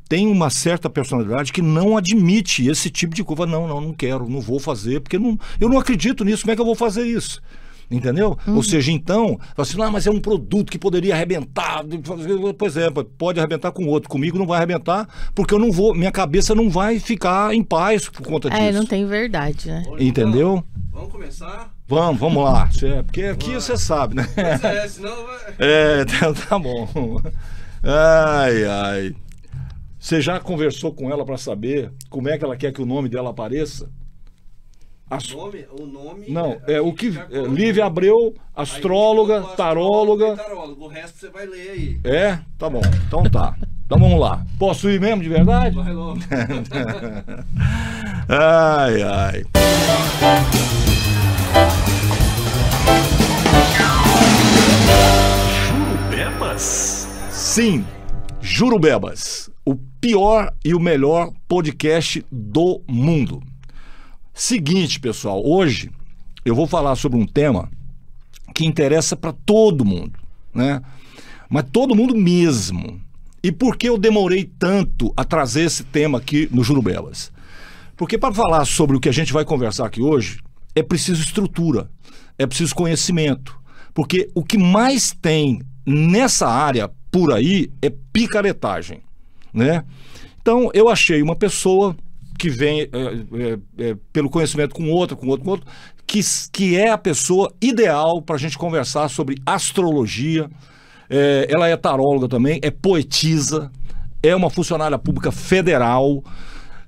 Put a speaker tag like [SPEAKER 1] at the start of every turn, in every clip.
[SPEAKER 1] tem uma certa personalidade que não admite esse tipo de coisa. Não quero, não vou fazer, porque eu não acredito nisso, como é que eu vou fazer isso? Entendeu? Ou seja, então, assim, mas é um produto que poderia arrebentar. Pois é, pode arrebentar com outro. Comigo não vai arrebentar, porque eu não vou, minha cabeça não vai ficar em paz por conta disso.
[SPEAKER 2] Não tem verdade, né?
[SPEAKER 1] Entendeu?
[SPEAKER 3] Vamos começar?
[SPEAKER 1] Vamos lá. Porque aqui você sabe, né?
[SPEAKER 3] Senão vai...
[SPEAKER 1] Tá bom. Ai. Você já conversou com ela para saber como é que ela quer que o nome dela apareça?
[SPEAKER 3] O nome...
[SPEAKER 1] Não, Lívia Abreu, astróloga, taróloga.
[SPEAKER 3] O resto você vai ler aí.
[SPEAKER 1] Tá bom. Então tá. Então vamos lá. Posso ir mesmo, de verdade?
[SPEAKER 3] Vai logo.
[SPEAKER 1] Ai.
[SPEAKER 4] Jurubebas?
[SPEAKER 1] Sim, Jurubebas. O pior e o melhor podcast do mundo. Seguinte, pessoal, hoje eu vou falar sobre um tema que interessa para todo mundo, né? Mas todo mundo mesmo. E por que eu demorei tanto a trazer esse tema aqui no Jurubebas? Porque para falar sobre o que a gente vai conversar aqui hoje, é preciso estrutura, é preciso conhecimento. Porque o que mais tem nessa área por aí é picaretagem, né? Então eu achei uma pessoa que vem pelo conhecimento com outro, que é a pessoa ideal para a gente conversar sobre astrologia. Ela é taróloga também, é poetisa, é uma funcionária pública federal,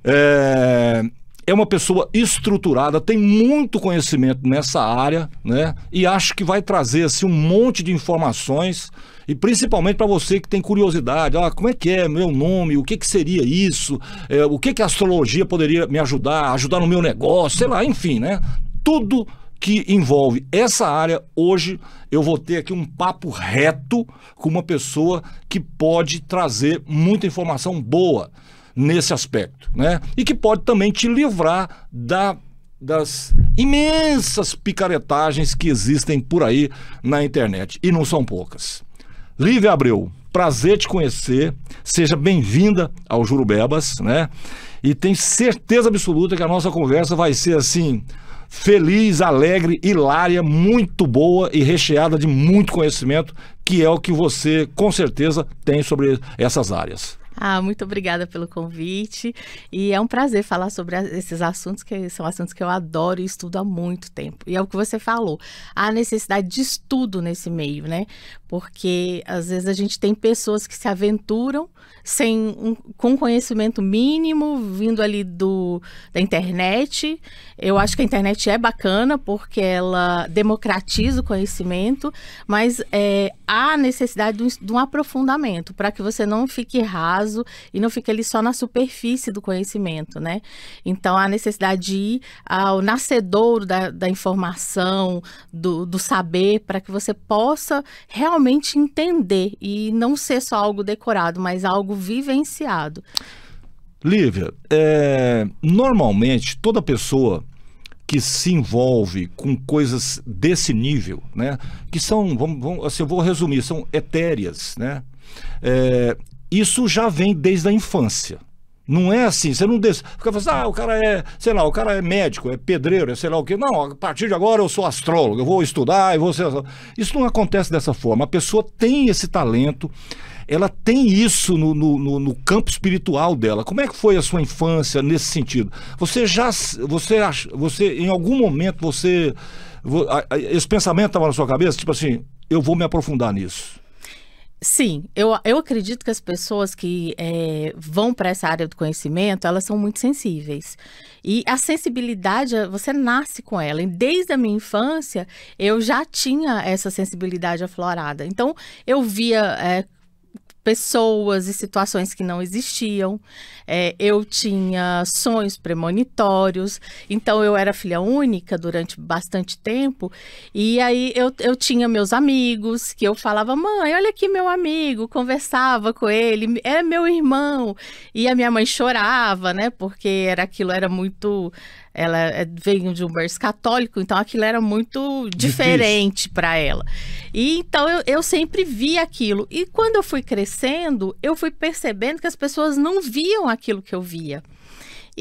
[SPEAKER 1] é uma pessoa estruturada, tem muito conhecimento nessa área, né? E acho que vai trazer assim, um monte de informações, e principalmente para você que tem curiosidade, como é que é meu nome, o que que seria isso, o que que a astrologia poderia me ajudar no meu negócio, sei lá, enfim, né? Tudo que envolve essa área, hoje eu vou ter aqui um papo reto com uma pessoa que pode trazer muita informação boa nesse aspecto, né? E que pode também te livrar das imensas picaretagens que existem por aí na internet, e não são poucas. Lívia Abreu, prazer te conhecer, seja bem-vinda ao Jurubebas, né? E tenho certeza absoluta que a nossa conversa vai ser assim, feliz, alegre, hilária, muito boa e recheada de muito conhecimento, que é o que você com certeza tem sobre essas áreas.
[SPEAKER 2] Muito obrigada pelo convite, e é um prazer falar sobre esses assuntos, que são assuntos que eu adoro e estudo há muito tempo. E é o que você falou, há necessidade de estudo nesse meio, né? Porque às vezes a gente tem pessoas que se aventuram com conhecimento mínimo, vindo ali da internet. Eu acho que a internet é bacana porque ela democratiza o conhecimento, mas há necessidade de um aprofundamento para que você não fique raso e não fique ali só na superfície do conhecimento, né? Então há necessidade de ir ao nascedouro da informação, do saber, para que você possa realmente entender e não ser só algo decorado, mas algo vivenciado.
[SPEAKER 1] Lívia, normalmente toda pessoa que se envolve com coisas desse nível, né, que são, assim, eu vou resumir, são etéreas, né? Isso já vem desde a infância. Não é assim, você não fica falando, o cara é, sei lá, o cara é médico, é pedreiro, é sei lá o quê. Não, a partir de agora eu sou astrólogo, eu vou estudar e vou ser... Isso não acontece dessa forma. A pessoa tem esse talento, ela tem isso no campo espiritual dela. Como é que foi a sua infância nesse sentido? Você em algum momento, esse pensamento estava na sua cabeça, tipo assim, eu vou me aprofundar nisso?
[SPEAKER 2] Sim, eu acredito que as pessoas que vão para essa área do conhecimento, elas são muito sensíveis. E a sensibilidade, você nasce com ela. E desde a minha infância, eu já tinha essa sensibilidade aflorada. Então, eu via pessoas e situações que não existiam. Eu tinha sonhos premonitórios, então eu era filha única durante bastante tempo, e aí eu tinha meus amigos, que eu falava, mãe, olha aqui meu amigo, conversava com ele, é meu irmão, e a minha mãe chorava, né, porque aquilo era muito veio de um berço católico, então aquilo era muito diferente para ela. E então eu sempre vi aquilo. E quando eu fui crescendo, eu fui percebendo que as pessoas não viam aquilo que eu via.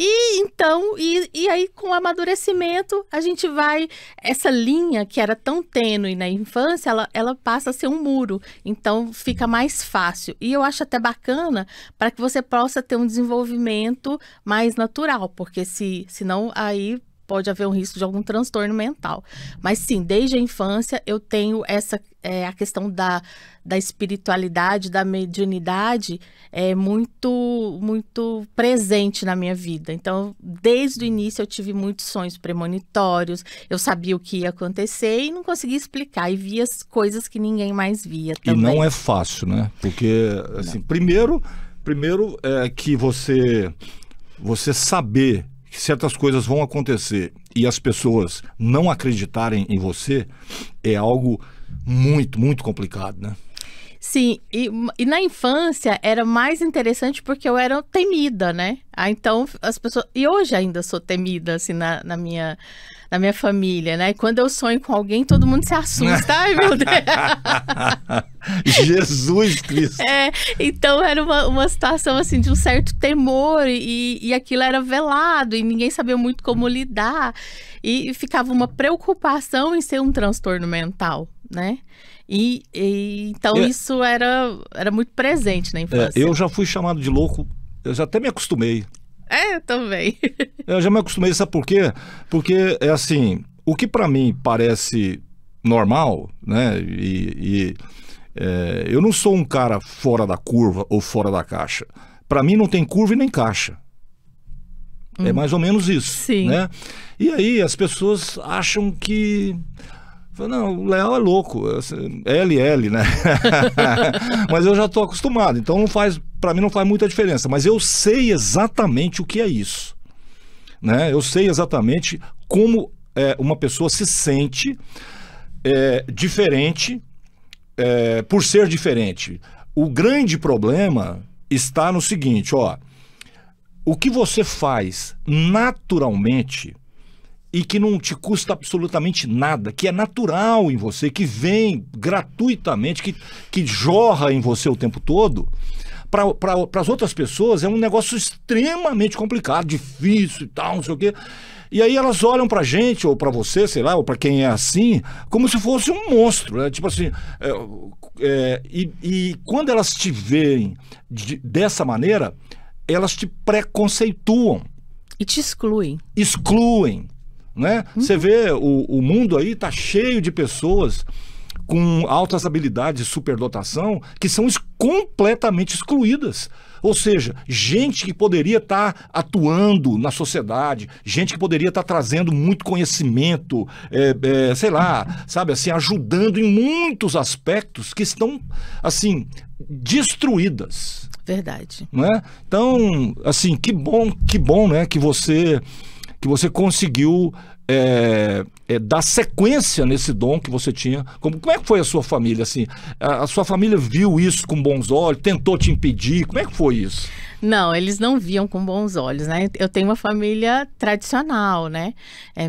[SPEAKER 2] E então, e aí com o amadurecimento, a gente vai... Essa linha que era tão tênue na infância, ela passa a ser um muro. Então, fica mais fácil. E eu acho até bacana para que você possa ter um desenvolvimento mais natural. Porque senão aí pode haver um risco de algum transtorno mental. Mas sim, desde a infância eu tenho a questão da espiritualidade, da mediunidade muito, muito presente na minha vida. Então, desde o início eu tive muitos sonhos premonitórios, eu sabia o que ia acontecer e não conseguia explicar, e via as coisas que ninguém mais via também.
[SPEAKER 1] E não é fácil, né? Porque, assim, primeiro é que você saber que certas coisas vão acontecer e as pessoas não acreditarem em você é algo muito, muito complicado, né?
[SPEAKER 2] Sim, e na infância era mais interessante porque eu era temida, né? Então as pessoas... E hoje ainda sou temida, assim, na minha família, né? E quando eu sonho com alguém, todo mundo se assusta. Ai, meu Deus!
[SPEAKER 1] Jesus Cristo!
[SPEAKER 2] Então era uma situação, assim, de um certo temor e aquilo era velado e ninguém sabia muito como lidar. E ficava uma preocupação em ser um transtorno mental, né? Então isso era muito presente na infância.
[SPEAKER 1] Eu já fui chamado de louco, eu já até me acostumei.
[SPEAKER 2] Também.
[SPEAKER 1] Eu já me acostumei, sabe por quê? Porque é assim, o que pra mim parece normal, né? Eu não sou um cara fora da curva ou fora da caixa. Pra mim não tem curva e nem caixa. É mais ou menos isso.
[SPEAKER 2] Sim.
[SPEAKER 1] Né? E aí as pessoas acham que... Não, o Léo é louco, LL, né? Mas eu já estou acostumado, então para mim não faz muita diferença. Mas eu sei exatamente o que é isso, né? Eu sei exatamente como uma pessoa se sente diferente por ser diferente. O grande problema está no seguinte, ó, o que você faz naturalmente e que não te custa absolutamente nada, que é natural em você, que vem gratuitamente, que jorra em você o tempo todo, para as outras pessoas é um negócio extremamente complicado, difícil e tal, não sei o quê. E aí elas olham pra gente, ou pra você, sei lá, ou pra quem é assim, como se fosse um monstro, né? Tipo assim, e quando elas te veem dessa maneira, elas te preconceituam.
[SPEAKER 2] E te excluem.
[SPEAKER 1] Excluem. Né? Você vê, o mundo aí tá cheio de pessoas com altas habilidades de superdotação que são completamente excluídas. Ou seja, gente que poderia estar atuando na sociedade, gente que poderia estar trazendo muito conhecimento, sei lá, sabe, assim, ajudando em muitos aspectos que estão, assim, destruídas.
[SPEAKER 2] Verdade.
[SPEAKER 1] Né? Então, assim, que bom, né, que você conseguiu dar sequência nesse dom que você tinha. Como é que foi a sua família? Assim, a sua família viu isso com bons olhos, tentou te impedir? Como é que foi isso?
[SPEAKER 2] Não, eles não viam com bons olhos, né? Eu tenho uma família tradicional, né?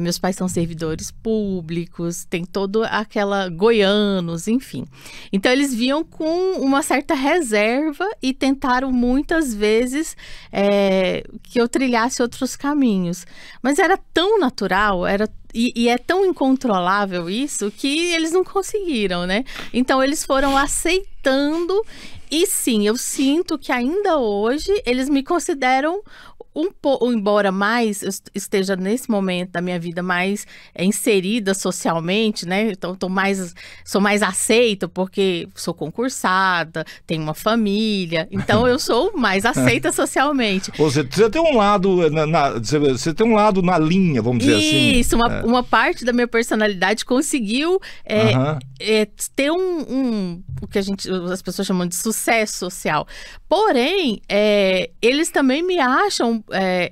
[SPEAKER 2] Meus pais são servidores públicos, tem todo aquela... goianos, enfim. Então, eles viam com uma certa reserva e tentaram muitas vezes que eu trilhasse outros caminhos. Mas era tão natural, e é tão incontrolável isso que eles não conseguiram, né? Então, eles foram aceitando. E sim, eu sinto que ainda hoje eles me consideram um pouco, embora mais eu esteja nesse momento da minha vida mais inserida socialmente, né? Então sou mais aceita porque sou concursada, tenho uma família, então eu sou mais aceita socialmente.
[SPEAKER 1] Você tem um lado você tem um lado na linha, vamos dizer assim.
[SPEAKER 2] Isso, uma parte da minha personalidade conseguiu ter o que as pessoas chamam de sucesso social. Porém, eles também me acham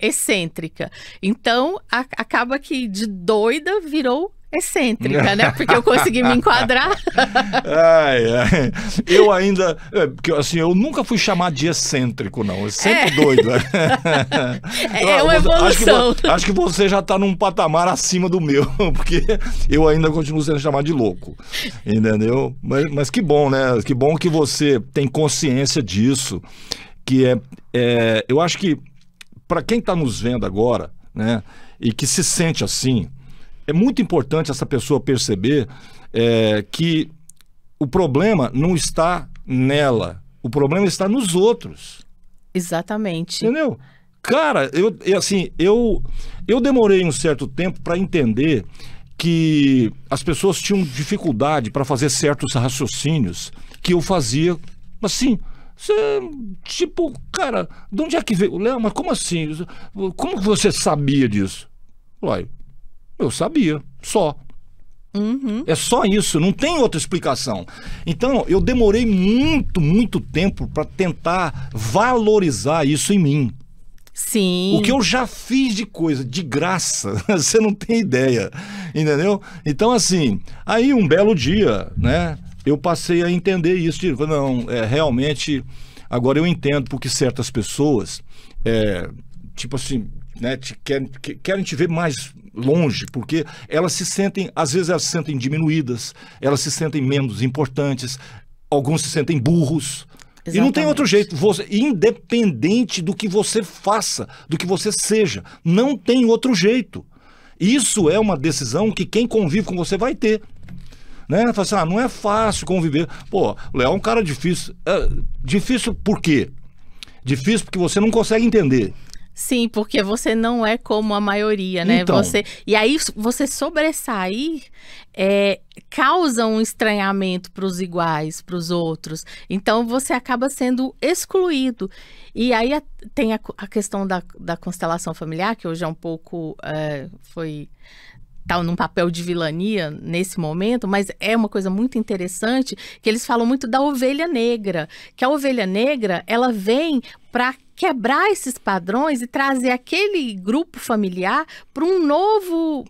[SPEAKER 2] excêntrica. Então, acaba que de doida virou excêntrica, né? Porque eu consegui me enquadrar.
[SPEAKER 1] Ai. Eu ainda... Porque, assim, eu nunca fui chamado de excêntrico, não. Eu sempre doido.
[SPEAKER 2] É uma evolução.
[SPEAKER 1] Acho que você já está num patamar acima do meu, porque eu ainda continuo sendo chamado de louco. Entendeu? Mas que bom, né? Que bom que você tem consciência disso. Que eu acho que, para quem está nos vendo agora, né? E que se sente assim... É muito importante essa pessoa perceber que o problema não está nela, o problema está nos outros.
[SPEAKER 2] Exatamente.
[SPEAKER 1] Entendeu? Cara, eu demorei um certo tempo para entender que as pessoas tinham dificuldade para fazer certos raciocínios que eu fazia assim. Tipo, cara, de onde é que veio? Léo, mas como assim? Como você sabia disso? Uai, eu sabia, só.
[SPEAKER 2] Uhum.
[SPEAKER 1] É só isso, não tem outra explicação. Então, eu demorei muito tempo para tentar valorizar isso em mim.
[SPEAKER 2] Sim.
[SPEAKER 1] O que eu já fiz de coisa, de graça, você não tem ideia, entendeu? Então, assim, aí um belo dia, né, eu passei a entender isso. Tipo, não, realmente, agora eu entendo porque certas pessoas, tipo assim, né, querem te ver mais longe, porque elas se sentem, às vezes elas se sentem diminuídas, elas se sentem menos importantes, alguns se sentem burros. Exatamente. E não tem outro jeito, independente do que você faça, do que você seja, não tem outro jeito. Isso é uma decisão que quem convive com você vai ter. Né? Fala assim, não é fácil conviver. Pô, o Léo é um cara difícil. Difícil por quê? Difícil porque você não consegue entender.
[SPEAKER 2] Sim, porque você não é como a maioria, né?
[SPEAKER 1] Então,
[SPEAKER 2] E aí você sobressair causa um estranhamento para os iguais, para os outros. Então você acaba sendo excluído. E aí tem a questão da constelação familiar, que hoje é um pouco tá num papel de vilania nesse momento, mas é uma coisa muito interessante, que eles falam muito da ovelha negra, que a ovelha negra, ela vem para quebrar esses padrões e trazer aquele grupo familiar para um novo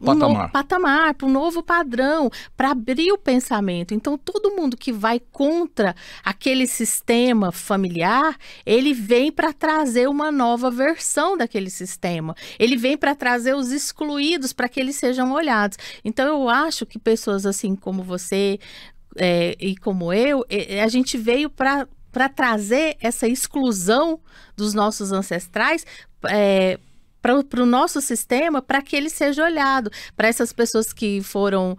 [SPEAKER 2] patamar, para um novo padrão, para abrir o pensamento. Então, todo mundo que vai contra aquele sistema familiar, ele vem para trazer uma nova versão daquele sistema. Ele vem para trazer os excluídos para que eles sejam olhados. Então, eu acho que pessoas assim como você e como eu, a gente veio para trazer essa exclusão dos nossos ancestrais para o nosso sistema, para que ele seja olhado, para essas pessoas que foram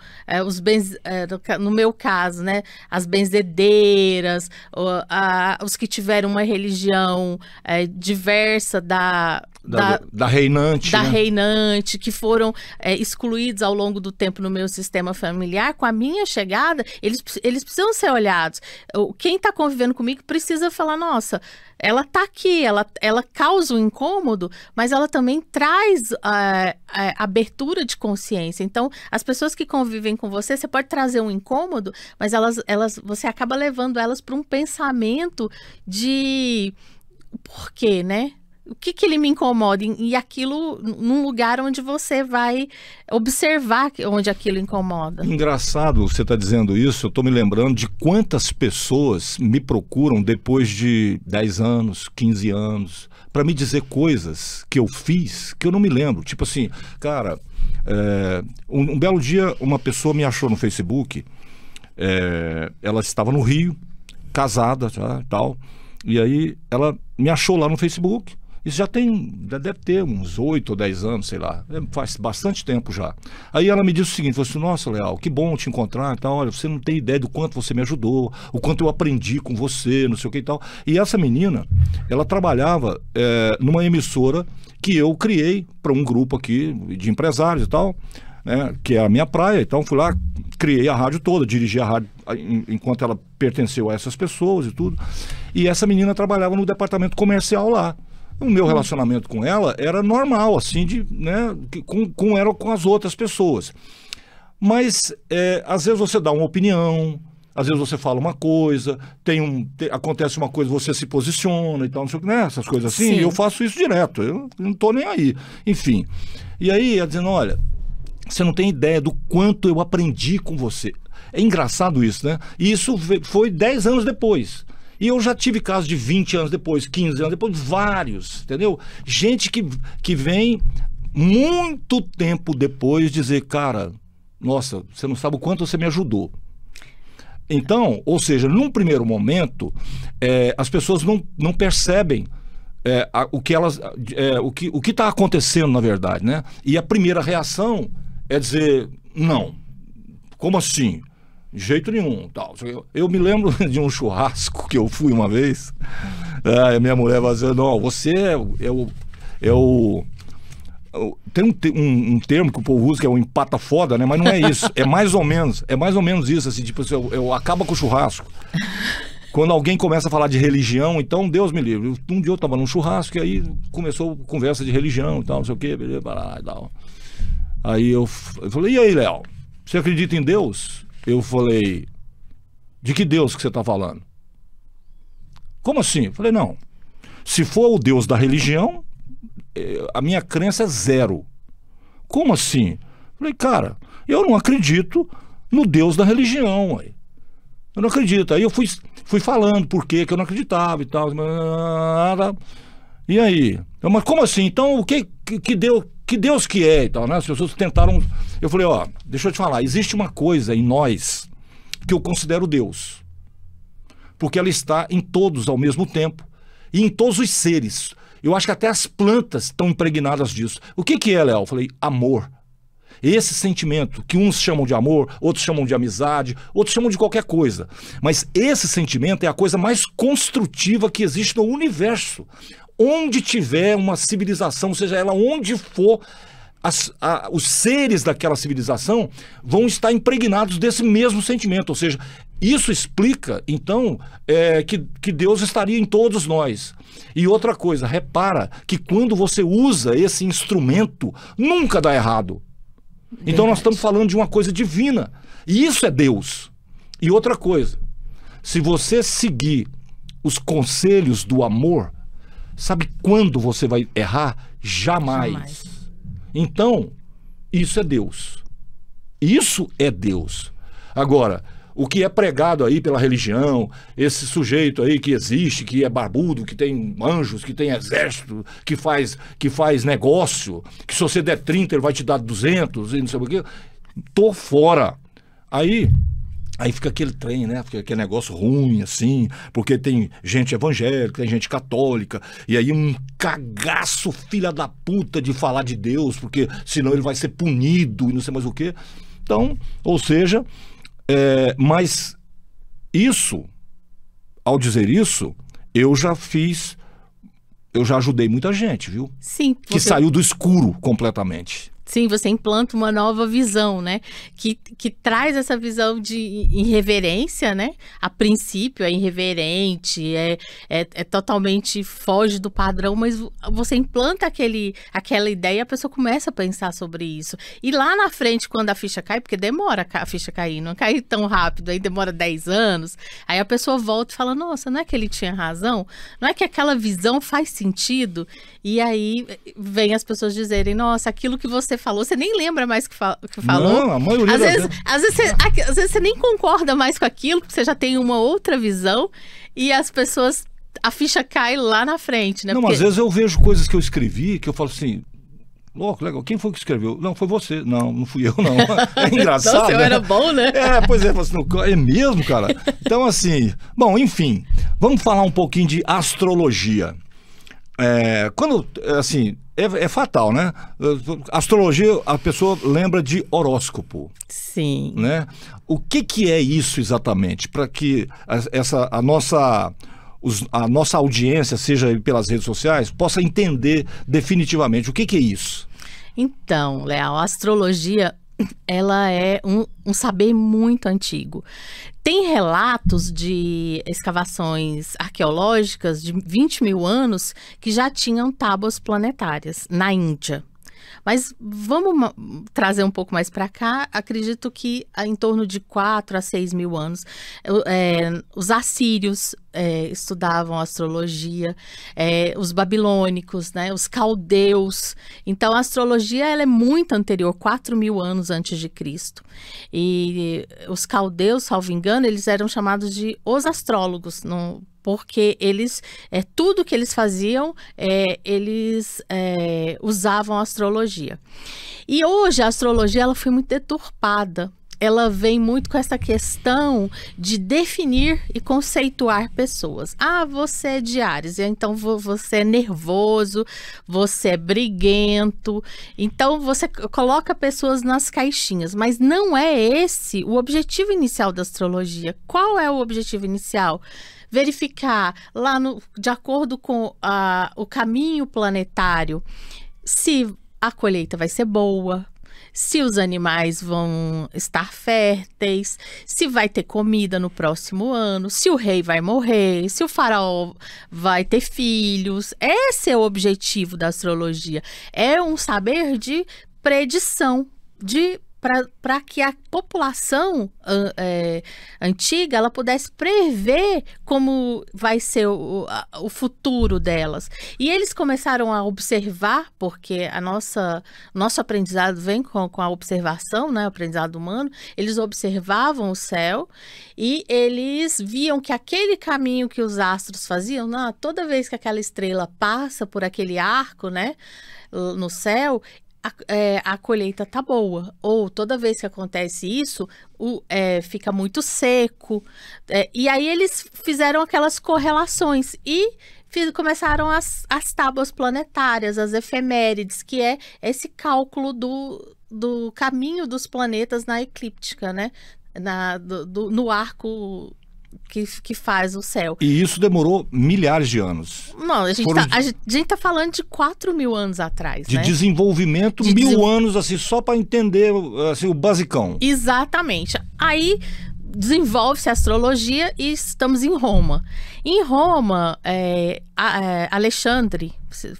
[SPEAKER 2] no meu caso, né, as benzedeiras, os que tiveram uma religião diversa da reinante,
[SPEAKER 1] né?
[SPEAKER 2] Reinante, que foram excluídos ao longo do tempo no meu sistema familiar. Com a minha chegada, eles precisam ser olhados. Quem está convivendo comigo precisa falar, nossa, ela está aqui, ela causa um incômodo, mas ela também traz abertura de consciência. Então, as pessoas que convivem com você pode trazer um incômodo, mas você acaba levando elas para um pensamento de por quê, né? O que ele me incomoda? E aquilo num lugar onde você vai observar onde aquilo incomoda.
[SPEAKER 1] Engraçado você está dizendo isso, eu estou me lembrando de quantas pessoas me procuram depois de 10 anos, 15 anos, para me dizer coisas que eu fiz que eu não me lembro. Tipo assim, cara, um belo dia uma pessoa me achou no Facebook, ela estava no Rio, casada, tal, e aí ela me achou lá no Facebook. Isso já deve ter uns 8 ou 10 anos, sei lá, faz bastante tempo já. Aí ela me disse o seguinte, falou assim, nossa, Leal, que bom te encontrar e tal, olha, você não tem ideia do quanto você me ajudou, o quanto eu aprendi com você, não sei o que e tal. E essa menina, ela trabalhava numa emissora que eu criei para um grupo aqui de empresários e tal, né, que é a minha praia. Então fui lá, criei a rádio toda, dirigi a rádio enquanto ela pertenceu a essas pessoas e tudo. E essa menina trabalhava no departamento comercial lá. O meu relacionamento com ela era normal, assim, né, com as outras pessoas. Mas, às vezes você dá uma opinião, às vezes você fala uma coisa, acontece uma coisa, você se posiciona e tal, não sei o que, né, essas coisas assim. E eu faço isso direto, eu não tô nem aí. Enfim. E aí, ela dizendo, olha, Você não tem ideia do quanto eu aprendi com você. É engraçado isso, né? E isso foi 10 anos depois. E eu já tive casos de 20 anos depois, 15 anos depois, vários, entendeu? Gente que vem muito tempo depois dizer, cara, nossa, você não sabe o quanto você me ajudou. Então, ou seja, num primeiro momento, as pessoas não percebem o que está acontecendo, na verdade, né? E a primeira reação é dizer, não, como assim? De jeito nenhum. Tal. Eu me lembro de um churrasco que eu fui uma vez, a minha mulher vai dizer, não, você tem um termo que o povo usa que é o empata foda, né? Mas não é isso. É mais ou menos isso, assim, tipo, eu acaba com o churrasco. Quando alguém começa a falar de religião, então Deus me livre. Um dia eu estava num churrasco e aí começou conversa de religião e tal, não sei o quê, beleza, e tal. Aí eu falei, e aí, Léo, você acredita em Deus? Eu falei, de que Deus que você está falando? Como assim? Eu falei, não, se for o Deus da religião, a minha crença é 0. Como assim? Eu falei, cara, eu não acredito no Deus da religião. Ué. Eu não acredito. Aí eu fui falando por que eu não acreditava e tal. E aí? Mas como assim? Então, que Deus que é e tal, né? As pessoas tentaram... Eu falei, ó, deixa eu te falar, existe uma coisa em nós que eu considero Deus. Porque ela está em todos ao mesmo tempo e em todos os seres. Eu acho que até as plantas estão impregnadas disso. O que é, Léo? Eu falei, amor. Esse sentimento, que uns chamam de amor, outros chamam de amizade, outros chamam de qualquer coisa. Mas esse sentimento é a coisa mais construtiva que existe no universo. Onde tiver uma civilização, seja ela onde for, os seres daquela civilização vão estar impregnados desse mesmo sentimento. Ou seja, isso explica, então, que Deus estaria em todos nós. E outra coisa, repara que quando você usa esse instrumento, nunca dá errado. Então nós estamos falando de uma coisa divina. E isso é Deus. E outra coisa, se você seguir os conselhos do amor, sabe quando você vai errar? Jamais. Então, isso é Deus. Isso é Deus. Agora, o que é pregado aí pela religião, esse sujeito aí que existe, que é barbudo, que tem anjos, que tem exército, que faz negócio, que se você der 30 ele vai te dar 200 e não sei o quê, tô fora. Aí fica aquele trem, né? Fica aquele negócio ruim, assim, porque tem gente evangélica, tem gente católica, e aí um cagaço filha da puta de falar de Deus, porque senão ele vai ser punido e não sei mais o quê. Então, ou seja... mas isso, ao dizer isso, eu já ajudei muita gente, viu?
[SPEAKER 2] Sim.
[SPEAKER 1] Que saiu do escuro completamente.
[SPEAKER 2] Sim, você implanta uma nova visão, né? Que traz essa visão de irreverência, né? A princípio é irreverente, é totalmente foge do padrão, mas você implanta aquela ideia e a pessoa começa a pensar sobre isso. E lá na frente, quando a ficha cai, porque demora a ficha cair, não cai tão rápido, aí demora 10 anos, aí a pessoa volta e fala, nossa, não é que ele tinha razão? Não é que aquela visão faz sentido? E aí vem as pessoas dizerem, nossa, aquilo que você falou, você nem lembra mais o que falou.
[SPEAKER 1] Não, a maioria
[SPEAKER 2] às vezes você nem concorda mais com aquilo, porque você já tem uma outra visão e as pessoas, a ficha cai lá na frente, né?
[SPEAKER 1] Não,
[SPEAKER 2] porque...
[SPEAKER 1] às vezes eu vejo coisas que eu escrevi que eu falo assim, louco, legal, quem foi que escreveu? Não, foi você. Não fui eu, não. É engraçado,
[SPEAKER 2] Nossa, eu
[SPEAKER 1] né?
[SPEAKER 2] era bom, né?
[SPEAKER 1] Pois é, é mesmo, cara? Então, assim, bom, enfim, vamos falar um pouquinho de astrologia. Quando, assim, é fatal, né? Astrologia, a pessoa lembra de horóscopo.
[SPEAKER 2] Sim.
[SPEAKER 1] Né? O que é isso exatamente? Para que a nossa audiência, seja pelas redes sociais, possa entender definitivamente o que é isso.
[SPEAKER 2] Então, Léo, a astrologia, ela é um saber muito antigo. Tem relatos de escavações arqueológicas de 20 mil anos que já tinham tábuas planetárias na Índia. Mas vamos trazer um pouco mais para cá. Acredito que em torno de 4 a 6 mil anos, os assírios estudavam astrologia, os babilônicos, né, os caldeus. Então, a astrologia ela é muito anterior, 4 mil anos antes de Cristo. E os caldeus, salvo engano, eles eram chamados de os astrólogos, porque eles, tudo que eles faziam, eles usavam a astrologia. E hoje a astrologia ela foi muito deturpada. Ela vem muito com essa questão de definir e conceituar pessoas. Ah, você é de Áries, então você é nervoso, você é briguento. Então, você coloca pessoas nas caixinhas, mas não é esse o objetivo inicial da astrologia. Qual é o objetivo inicial? Verificar lá, de acordo com o caminho planetário, se a colheita vai ser boa, se os animais vão estar férteis, se vai ter comida no próximo ano, se o rei vai morrer, se o faraó vai ter filhos. Esse é o objetivo da astrologia. É um saber de predição, para que a população antiga ela pudesse prever como vai ser o futuro delas. E eles começaram a observar, porque nosso aprendizado vem com a observação, né, o aprendizado humano. Eles observavam o céu e eles viam que aquele caminho que os astros faziam, toda vez que aquela estrela passa por aquele arco, né, no céu, a colheita tá boa. Ou toda vez que acontece isso, fica muito seco. E aí eles fizeram aquelas correlações e começaram as tábuas planetárias, as efemérides, que é esse cálculo do caminho dos planetas na eclíptica, né? No arco que faz o céu.
[SPEAKER 1] E isso demorou milhares de anos.
[SPEAKER 2] Não, a gente tá falando de 4 mil anos atrás,
[SPEAKER 1] de
[SPEAKER 2] né?
[SPEAKER 1] Desenvolvimento, mil anos, assim, só para entender assim, o basicão.
[SPEAKER 2] Exatamente. Aí desenvolve-se a astrologia e estamos em Roma. Em Roma, Alexandre,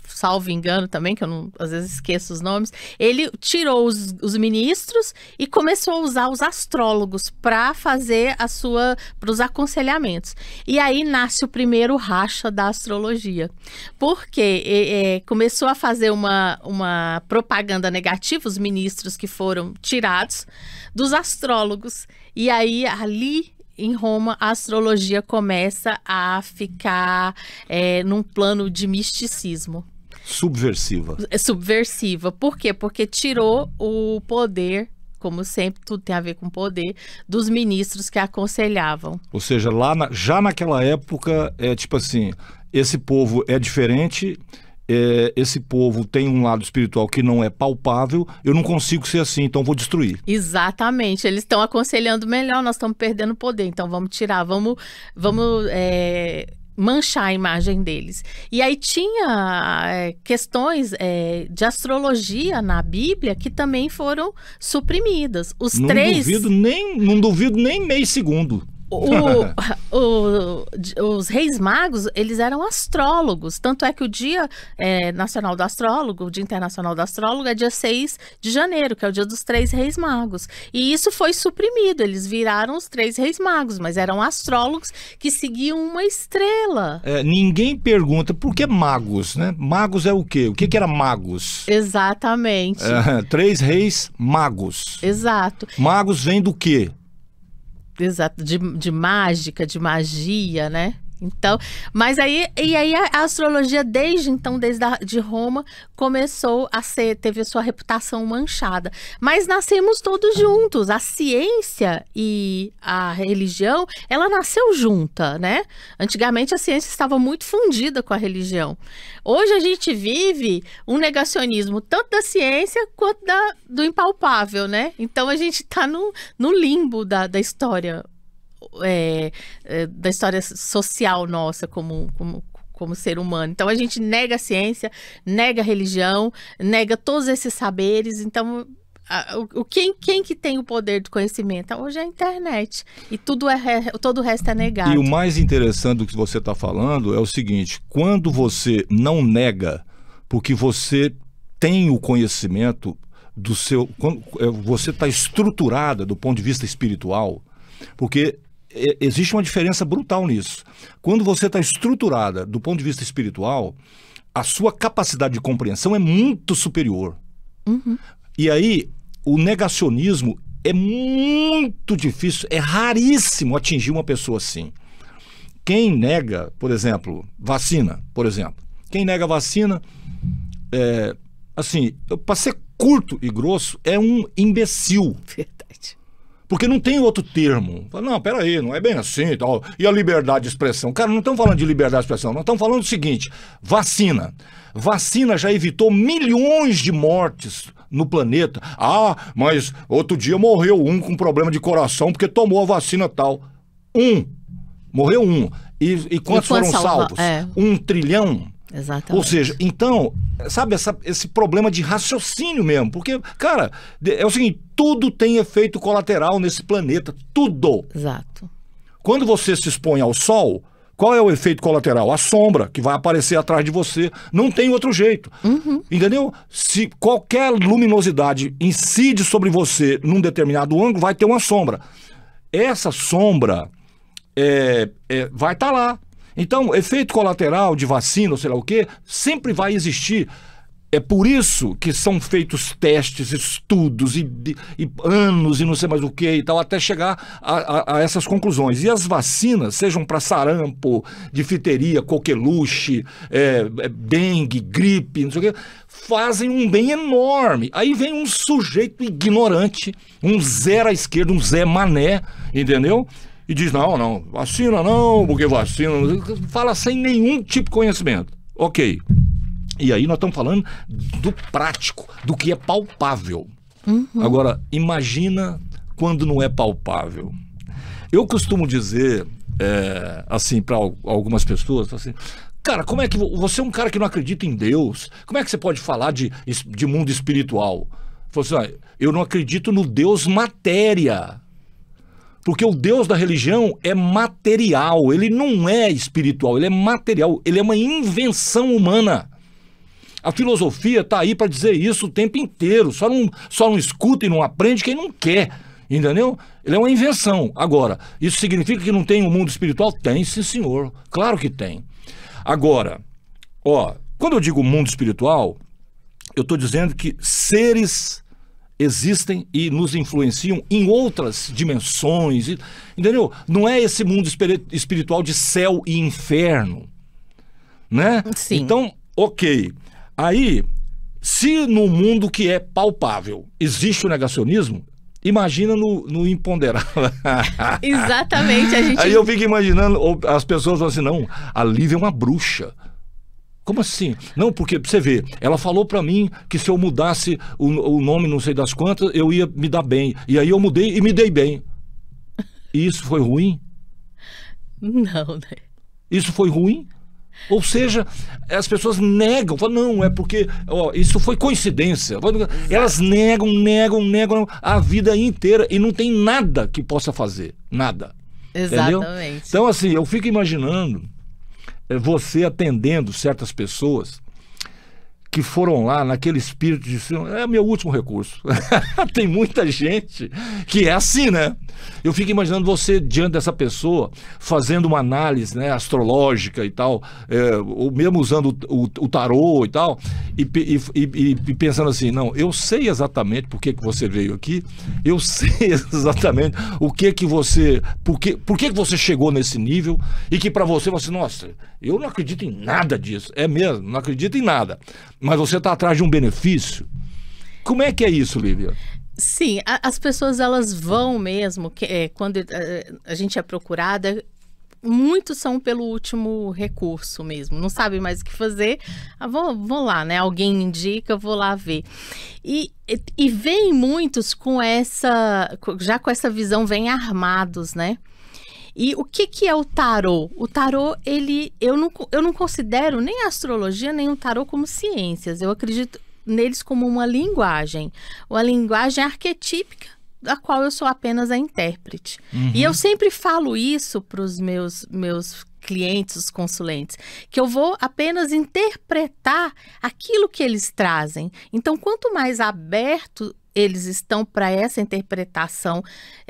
[SPEAKER 2] salvo engano também, que eu às vezes esqueço os nomes, ele tirou os ministros e começou a usar os astrólogos para fazer para os aconselhamentos. E aí nasce o primeiro racha da astrologia. Porque começou a fazer uma propaganda negativa, os ministros que foram tirados dos astrólogos. E aí, ali em Roma, a astrologia começa a ficar num plano de misticismo.
[SPEAKER 1] Subversiva.
[SPEAKER 2] Subversiva. Por quê? Porque tirou o poder, como sempre, tudo tem a ver com poder, dos ministros que aconselhavam.
[SPEAKER 1] Ou seja, já naquela época, tipo assim, esse povo é diferente... esse povo tem um lado espiritual que não é palpável, eu não consigo ser assim, então vou destruir.
[SPEAKER 2] Exatamente, eles estão aconselhando melhor, nós estamos perdendo poder, então vamos tirar, vamos manchar a imagem deles. E aí tinha questões de astrologia na Bíblia que também foram suprimidas.
[SPEAKER 1] Não duvido nem meio segundo.
[SPEAKER 2] Os reis magos, eles eram astrólogos, tanto é que o Dia Nacional do Astrólogo, o Dia Internacional do Astrólogo é dia 6 de janeiro, que é o dia dos 3 reis magos, e isso foi suprimido, eles viraram os 3 reis magos, mas eram astrólogos que seguiam uma estrela.
[SPEAKER 1] Ninguém pergunta por que magos, né? Magos é o quê? O que era magos?
[SPEAKER 2] Exatamente.
[SPEAKER 1] 3 reis magos.
[SPEAKER 2] Exato.
[SPEAKER 1] Magos vem do quê?
[SPEAKER 2] Exato, de mágica, de magia, né? Então, mas aí a astrologia desde de Roma começou a teve a sua reputação manchada. Mas nascemos todos juntos. A ciência e a religião, ela nasceu junta, né? Antigamente a ciência estava muito fundida com a religião. Hoje a gente vive um negacionismo tanto da ciência quanto do impalpável, né? Então a gente está no limbo da história. Da história social nossa como ser humano. Então a gente nega a ciência, nega a religião, nega todos esses saberes. Então quem que tem o poder do conhecimento? Hoje é a internet e todo o resto é negado.
[SPEAKER 1] E o mais interessante do que você está falando é o seguinte: quando você não nega porque você tem o conhecimento do seu... Quando você está estruturada do ponto de vista espiritual, porque existe uma diferença brutal nisso. Quando você está estruturada do ponto de vista espiritual, a sua capacidade de compreensão é muito superior. E aí, o negacionismo é muito difícil, é raríssimo atingir uma pessoa assim. Quem nega, por exemplo, vacina, por exemplo. Quem nega vacina, assim, para ser curto e grosso, é um imbecil.
[SPEAKER 2] Verdade.
[SPEAKER 1] Porque não tem outro termo. Não, peraí, não é bem assim e tal. E a liberdade de expressão? Cara, não estamos falando de liberdade de expressão, nós estamos falando do seguinte, vacina. Vacina já evitou milhões de mortes no planeta. Ah, mas outro dia morreu um com problema de coração porque tomou a vacina tal. Morreu um. E quantos foram salvos? 1 trilhão?
[SPEAKER 2] Exatamente.
[SPEAKER 1] Ou seja, então, sabe, esse problema de raciocínio mesmo. Porque, cara, é o seguinte, tudo tem efeito colateral nesse planeta. Tudo.
[SPEAKER 2] Exato.
[SPEAKER 1] Quando você se expõe ao sol, qual é o efeito colateral? A sombra que vai aparecer atrás de você. Não tem outro jeito. Entendeu? Se qualquer luminosidade incide sobre você num determinado ângulo, vai ter uma sombra. Essa sombra vai estar lá. Então, efeito colateral de vacina, ou sei lá o quê, sempre vai existir. É por isso que são feitos testes, estudos e anos e não sei mais o que e tal, até chegar a essas conclusões. E as vacinas, sejam para sarampo, difteria, coqueluche, dengue, gripe, não sei o que, fazem um bem enorme. Aí vem um sujeito ignorante, um zero à esquerda, um Zé Mané, entendeu? E diz, não, vacina não, porque vacina... Fala sem nenhum tipo de conhecimento. Ok. E aí nós estamos falando do prático, do que é palpável. Agora, imagina quando não é palpável. Eu costumo dizer, assim, para algumas pessoas, assim, cara, como é que você é um cara que não acredita em Deus? Como é que você pode falar de mundo espiritual? Eu não acredito no Deus matéria. Porque o Deus da religião é material, ele não é espiritual, ele é material, ele é uma invenção humana. A filosofia está aí para dizer isso o tempo inteiro, só não escuta e não aprende quem não quer, entendeu? Ele é uma invenção. Agora, isso significa que não tem um mundo espiritual? Tem, sim senhor, claro que tem. Agora, quando eu digo mundo espiritual, eu estou dizendo que seres existem e nos influenciam em outras dimensões, entendeu? Não é esse mundo espiritual de céu e inferno, né?
[SPEAKER 2] Sim.
[SPEAKER 1] Então, ok. Aí, se no mundo que é palpável existe o negacionismo, imagina no imponderável.
[SPEAKER 2] Exatamente.
[SPEAKER 1] Aí eu fico imaginando, as pessoas falam assim, não, a Lívia é uma bruxa. Como assim? Não, porque você vê, ela falou pra mim que se eu mudasse o nome não sei das quantas, eu ia me dar bem. E aí eu mudei e me dei bem. E isso foi ruim?
[SPEAKER 2] Não, né?
[SPEAKER 1] Isso foi ruim? Ou seja, as pessoas negam, falam, não, é porque isso foi coincidência. Elas negam a vida inteira e não tem nada que possa fazer. Nada.
[SPEAKER 2] Exatamente.
[SPEAKER 1] Entendeu? Então, assim, eu fico imaginando você atendendo certas pessoas que foram lá naquele espírito de é meu último recurso. Tem muita gente que é assim, né? Eu fico imaginando você diante dessa pessoa fazendo uma análise, né, astrológica e tal, ou mesmo usando o tarô e tal, e pensando assim, não, eu sei exatamente por que você veio aqui, eu sei exatamente o que você, por que você chegou nesse nível, e que para você, nossa, eu não acredito em nada disso, é mesmo, não acredito em nada, mas você está atrás de um benefício. Como é que é isso, Lívia?
[SPEAKER 2] Sim, as pessoas elas vão mesmo, quando a gente é procurada, muitos são pelo último recurso mesmo, não sabem mais o que fazer, vou lá, né? Alguém indica, vou lá ver. E vem muitos já com essa visão, vem armados, né? E o que é o tarô? O tarô, eu não considero nem a astrologia, nem o tarô como ciências. Eu acredito neles como uma linguagem arquetípica, da qual eu sou apenas a intérprete. E eu sempre falo isso para os meus clientes, os consulentes, que eu vou apenas interpretar aquilo que eles trazem. Então, quanto mais aberto eles estão para essa interpretação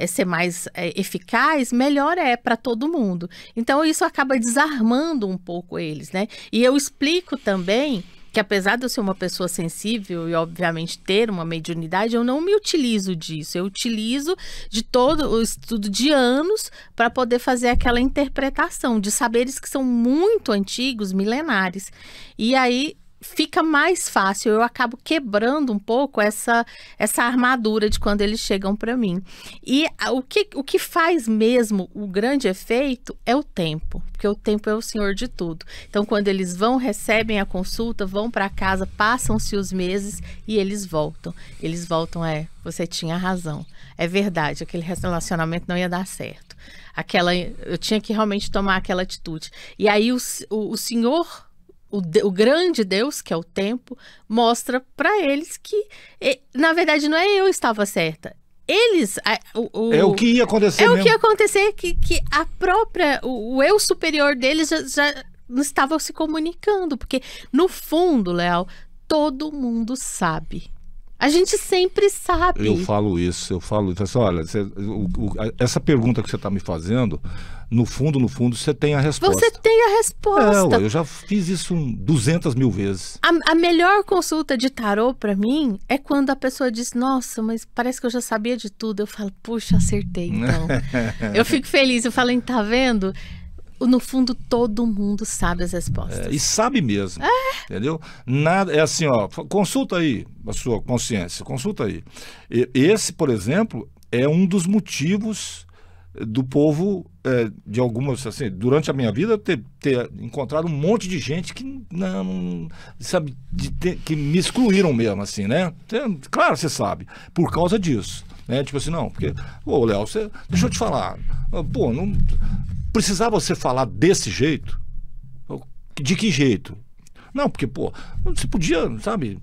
[SPEAKER 2] ser mais eficaz, melhor é para todo mundo. Então, isso acaba desarmando um pouco eles, né? E eu explico também que, apesar de eu ser uma pessoa sensível e, obviamente, ter uma mediunidade, eu não me utilizo disso. Eu utilizo de todo o estudo de anos para poder fazer aquela interpretação de saberes que são muito antigos, milenares. E aí fica mais fácil, eu acabo quebrando um pouco essa armadura de quando eles chegam para mim. E o que faz mesmo o grande efeito é o tempo, porque o tempo é o senhor de tudo. Então, quando eles vão, recebem a consulta, vão para casa, passam-se os meses e eles voltam. Eles voltam, você tinha razão, é verdade, aquele relacionamento não ia dar certo. Eu tinha que realmente tomar aquela atitude. E aí o senhor... O grande Deus, que é o tempo, mostra para eles que, na verdade, não é eu estava certa. Eles...
[SPEAKER 1] é o que ia acontecer mesmo.
[SPEAKER 2] É o que ia acontecer, que a própria... O eu superior deles já não estava se comunicando. Porque, no fundo, Léo, todo mundo sabe. A gente sempre sabe.
[SPEAKER 1] Eu falo isso. Assim, olha, essa pergunta que você está me fazendo, no fundo, você tem a resposta.
[SPEAKER 2] Você tem a resposta.
[SPEAKER 1] Eu já fiz isso 200 mil vezes.
[SPEAKER 2] A melhor consulta de tarô para mim é quando a pessoa diz, nossa, mas parece que eu já sabia de tudo. Eu falo, puxa, acertei, então. Eu fico feliz. Eu falo, tá vendo? No fundo, todo mundo sabe as respostas.
[SPEAKER 1] E sabe mesmo, entendeu? Nada, é assim, consulta aí a sua consciência, consulta aí. Esse, por exemplo, é um dos motivos do povo, de algumas, assim, durante a minha vida, ter encontrado um monte de gente que não sabe, que me excluíram mesmo, assim, né? Claro, você sabe, por causa disso, né? Tipo assim, não, porque, Léo, deixa eu te falar, não precisava você falar desse jeito? De que jeito? Não, porque, você podia, sabe,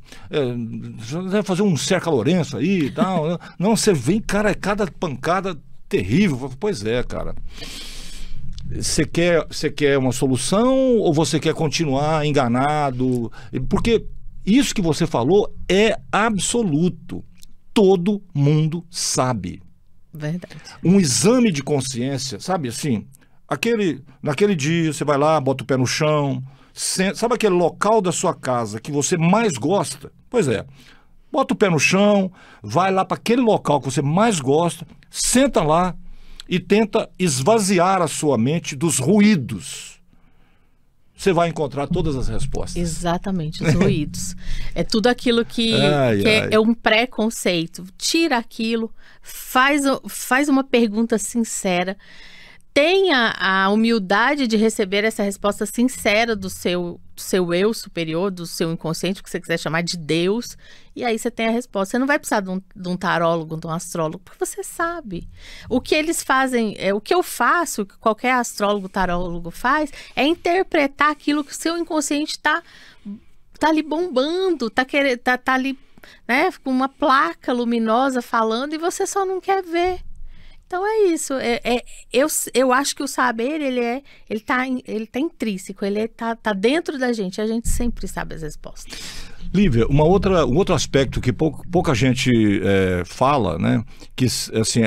[SPEAKER 1] fazer um Cerca Lourenço aí e tal. Né? Não, você vem, cara, cada pancada terrível. Pois é, cara. Você quer uma solução ou você quer continuar enganado? Porque isso que você falou é absoluto. Todo mundo sabe.
[SPEAKER 2] Verdade.
[SPEAKER 1] Um exame de consciência, sabe assim... Naquele dia, você vai lá, bota o pé no chão, sabe aquele local da sua casa que você mais gosta? Pois é, bota o pé no chão, vai lá para aquele local que você mais gosta, senta lá e tenta esvaziar a sua mente dos ruídos. Você vai encontrar todas as respostas.
[SPEAKER 2] Exatamente, os ruídos. É tudo aquilo que é um preconceito. Tira aquilo, faz uma pergunta sincera. Tenha a humildade de receber essa resposta sincera do seu eu superior, do seu inconsciente, que você quiser chamar de Deus, e aí você tem a resposta. Você não vai precisar de um tarólogo, de um astrólogo, porque você sabe. O que eles fazem, o que eu faço, o que qualquer astrólogo, tarólogo faz, é interpretar aquilo que o seu inconsciente tá ali bombando, tá ali, né, com uma placa luminosa falando, e você só não quer ver. Então é isso, eu acho que o saber, ele tá intrínseco, ele tá dentro da gente, a gente sempre sabe as respostas.
[SPEAKER 1] Lívia, um outro aspecto que pouca gente fala, né, que assim,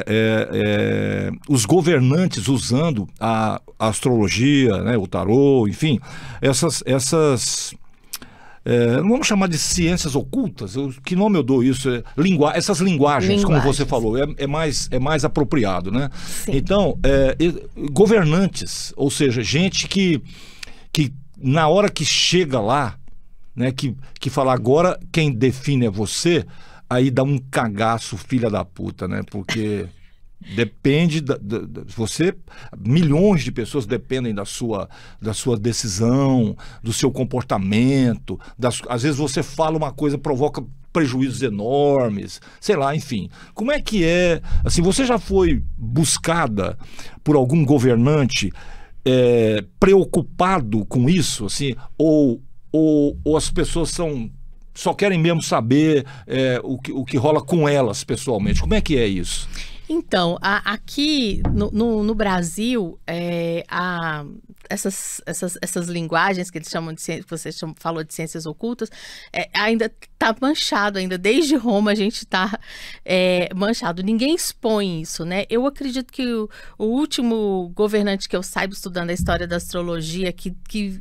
[SPEAKER 1] os governantes usando a astrologia, né, o tarô, enfim, essas não vamos chamar de ciências ocultas, que nome eu dou isso? Essas linguagens, como você falou, é mais apropriado, né?
[SPEAKER 2] Sim.
[SPEAKER 1] Então, governantes, ou seja, gente que na hora que chega lá, né, que fala agora quem define é você, aí dá um cagaço, filha da puta, né? Porque... depende milhões de pessoas dependem da sua decisão, do seu comportamento, às vezes você fala uma coisa, provoca prejuízos enormes, sei lá, enfim. Como é que assim, você já foi buscada por algum governante preocupado com isso, assim, ou as pessoas só querem mesmo saber o que rola com elas pessoalmente? Como é que é isso?
[SPEAKER 2] Então, aqui no Brasil, essas linguagens que eles chamam de ciência, que você falou de ciências ocultas, ainda está manchado, ainda desde Roma a gente está manchado. Ninguém expõe isso, né? Eu acredito que o último governante que eu saiba estudando a história da astrologia, que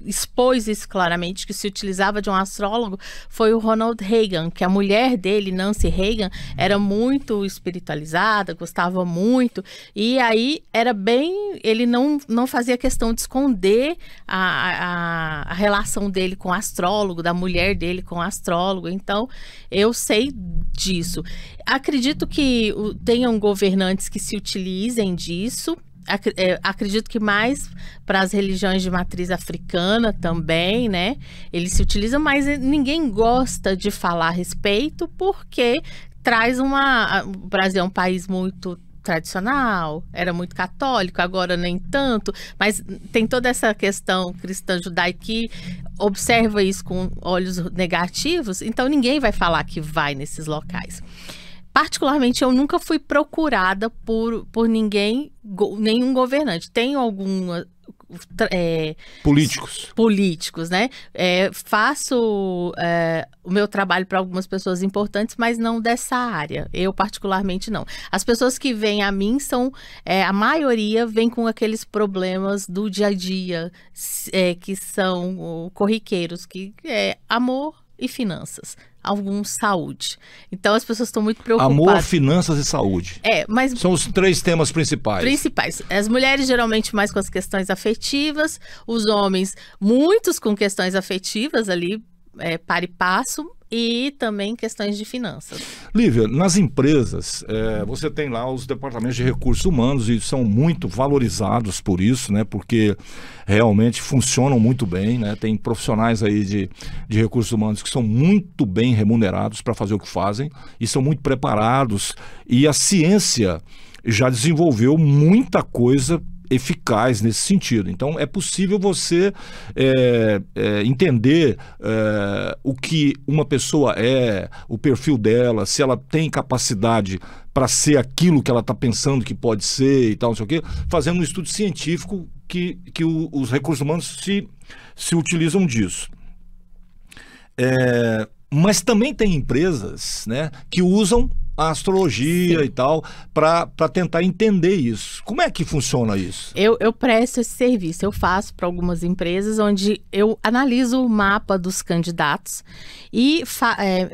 [SPEAKER 2] expôs isso claramente, que se utilizava de um astrólogo, foi o Ronald Reagan, que a mulher dele, Nancy Reagan, era muito espiritualizada, gostava muito, e aí ele não fazia questão de esconder a relação dele com o astrólogo, da mulher dele com o astrólogo. Então, eu sei disso. Acredito que tenham governantes que se utilizem disso. Acredito que mais para as religiões de matriz africana também, né? Eles se utilizam, mas ninguém gosta de falar a respeito porque traz o Brasil é um país muito tradicional, era muito católico, agora nem tanto, mas tem toda essa questão cristã judaica que observa isso com olhos negativos, então ninguém vai falar que vai nesses locais. Particularmente, eu nunca fui procurada por nenhum governante. Tenho alguma... políticos, né? Faço o meu trabalho para algumas pessoas importantes, mas não dessa área. Eu, particularmente, não. As pessoas que vêm a mim a maioria vem com aqueles problemas do dia a dia, que são corriqueiros, que é amor e finanças. Alguns saúde. Então as pessoas estão muito preocupadas.
[SPEAKER 1] Amor, finanças e saúde.
[SPEAKER 2] Mas
[SPEAKER 1] são os 3 temas principais.
[SPEAKER 2] As mulheres geralmente mais com as questões afetivas, os homens muitos com questões afetivas ali, para e passo, e também questões de finanças.
[SPEAKER 1] Lívia, nas empresas, você tem lá os departamentos de recursos humanos e são muito valorizados por isso, né? Porque realmente funcionam muito bem, né? Tem profissionais aí de recursos humanos que são muito bem remunerados para fazer o que fazem e são muito preparados, e a ciência já desenvolveu muita coisa eficaz nesse sentido. Então é possível você entender o que uma pessoa o perfil dela, se ela tem capacidade para ser aquilo que ela está pensando que pode ser e tal, não sei o quê, fazendo um estudo científico que os recursos humanos se utilizam disso. Mas também tem empresas, né, que usam a astrologia e tal, para tentar entender isso. Como é que funciona isso?
[SPEAKER 2] Eu presto esse serviço, eu faço para algumas empresas onde eu analiso o mapa dos candidatos e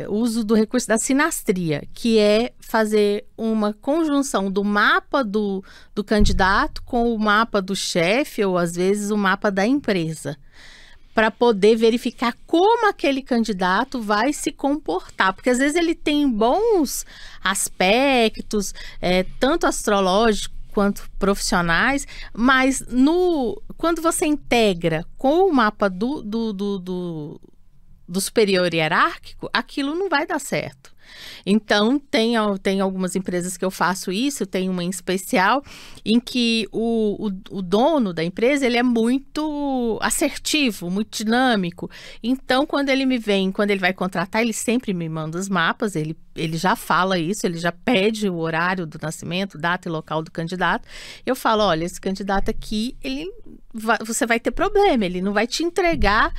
[SPEAKER 2] uso do recurso da sinastria, que é fazer uma conjunção do mapa do candidato com o mapa do chefe ou às vezes o mapa da empresa, para poder verificar como aquele candidato vai se comportar. Porque às vezes ele tem bons aspectos, tanto astrológicos quanto profissionais, mas quando você integra com o mapa do superior hierárquico, aquilo não vai dar certo. Então, tem algumas empresas que eu faço isso, tem uma em especial, em que o dono da empresa, ele é muito assertivo, muito dinâmico. Então, quando ele vai contratar, ele sempre me manda os mapas, ele já fala isso, ele já pede o horário do nascimento, data e local do candidato. Eu falo, olha, esse candidato aqui, você vai ter problema, ele não vai te entregar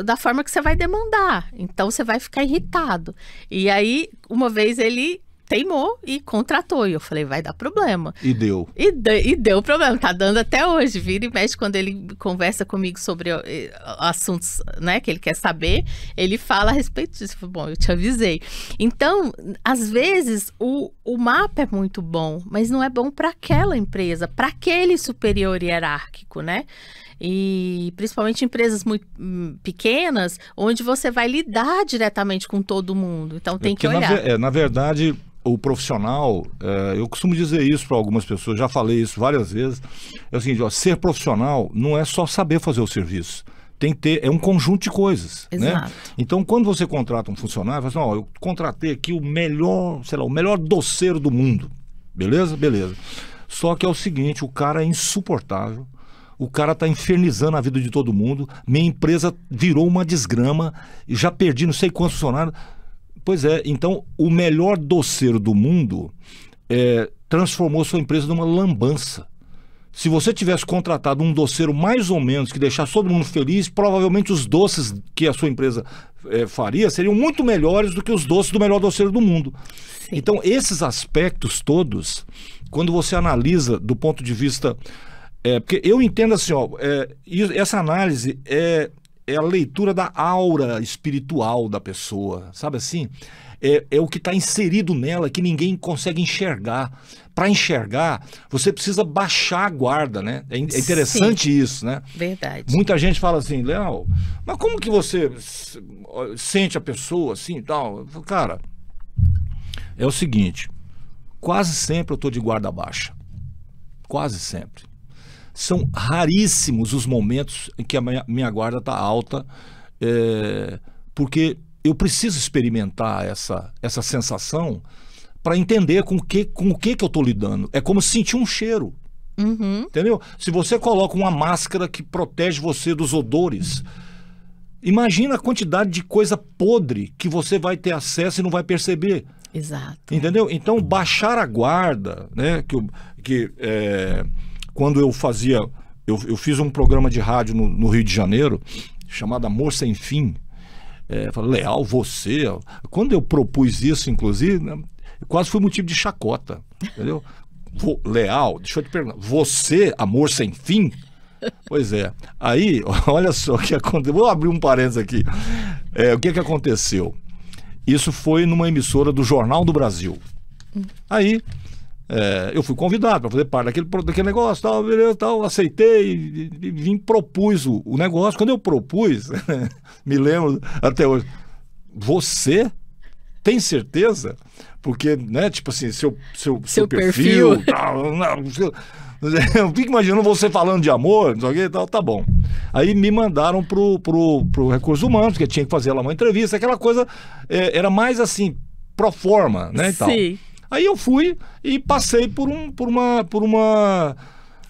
[SPEAKER 2] da forma que você vai demandar, então você vai ficar irritado. E aí, uma vez ele teimou e contratou, e eu falei, vai dar problema.
[SPEAKER 1] E deu.
[SPEAKER 2] E deu problema, tá dando até hoje, vira e mexe quando ele conversa comigo sobre assuntos, né, que ele quer saber, ele fala a respeito disso. Bom, eu te avisei. Então, às vezes, o mapa é muito bom, mas não é bom para aquela empresa, para aquele superior hierárquico, né? E principalmente empresas muito pequenas, onde você vai lidar diretamente com todo mundo. Então tem que olhar.
[SPEAKER 1] Na verdade, o profissional, eu costumo dizer isso para algumas pessoas, já falei isso várias vezes, é o seguinte, ser profissional não é só saber fazer o serviço. Tem que ter, é um conjunto de coisas, né? Então, quando você contrata um funcionário, você fala assim, eu contratei aqui o melhor, o melhor doceiro do mundo. Beleza? Beleza. Só que é o seguinte, o cara é insuportável. O cara está infernizando a vida de todo mundo. Minha empresa virou uma desgrama. E já perdi não sei quantos funcionários. Pois é, então o melhor doceiro do mundo transformou sua empresa numa lambança. Se você tivesse contratado um doceiro mais ou menos, que deixasse todo mundo feliz, provavelmente os doces que a sua empresa faria seriam muito melhores do que os doces do melhor doceiro do mundo.
[SPEAKER 2] Sim.
[SPEAKER 1] Então, esses aspectos todos, quando você analisa do ponto de vista... porque eu entendo assim, ó, essa análise é a leitura da aura espiritual da pessoa, sabe assim? É o que está inserido nela, que ninguém consegue enxergar. Para enxergar, você precisa baixar a guarda, né? É interessante isso, né?
[SPEAKER 2] Verdade.
[SPEAKER 1] Muita gente fala assim, Léo, mas como que você sente a pessoa assim e tal? Eu falo, cara, é o seguinte, quase sempre eu estou de guarda baixa. Quase sempre. São raríssimos os momentos em que a minha guarda está alta, porque eu preciso experimentar essa sensação para entender com o que eu estou lidando. É como sentir um cheiro.
[SPEAKER 2] Uhum.
[SPEAKER 1] Entendeu? Se você coloca uma máscara que protege você dos odores, imagina a quantidade de coisa podre que você vai ter acesso e não vai perceber.
[SPEAKER 2] Exato.
[SPEAKER 1] Entendeu? Então, baixar a guarda, né? Quando eu fazia... Eu fiz um programa de rádio no Rio de Janeiro, chamado Amor Sem Fim. Falei, Leal, você... Quando eu propus isso, inclusive, né, quase foi motivo de chacota. Entendeu? Leal, deixa eu te perguntar. Você, Amor Sem Fim? Pois é. Aí, olha só o que aconteceu. Vou abrir um parênteses aqui. O que aconteceu? Isso foi numa emissora do Jornal do Brasil. Aí... eu fui convidado para fazer parte daquele negócio, tal, beleza, tal, aceitei e vim, propus o negócio. Quando eu propus, me lembro até hoje, você tem certeza? Porque, né, tipo assim, seu perfil tal, não, eu fico imaginando você falando de amor, não sei o que, tal, tá bom. Aí me mandaram pro Recursos Humanos, porque tinha que fazer lá uma entrevista, aquela coisa, era mais assim, pro forma, né, e tal.
[SPEAKER 2] Sim.
[SPEAKER 1] Aí eu fui e passei por uma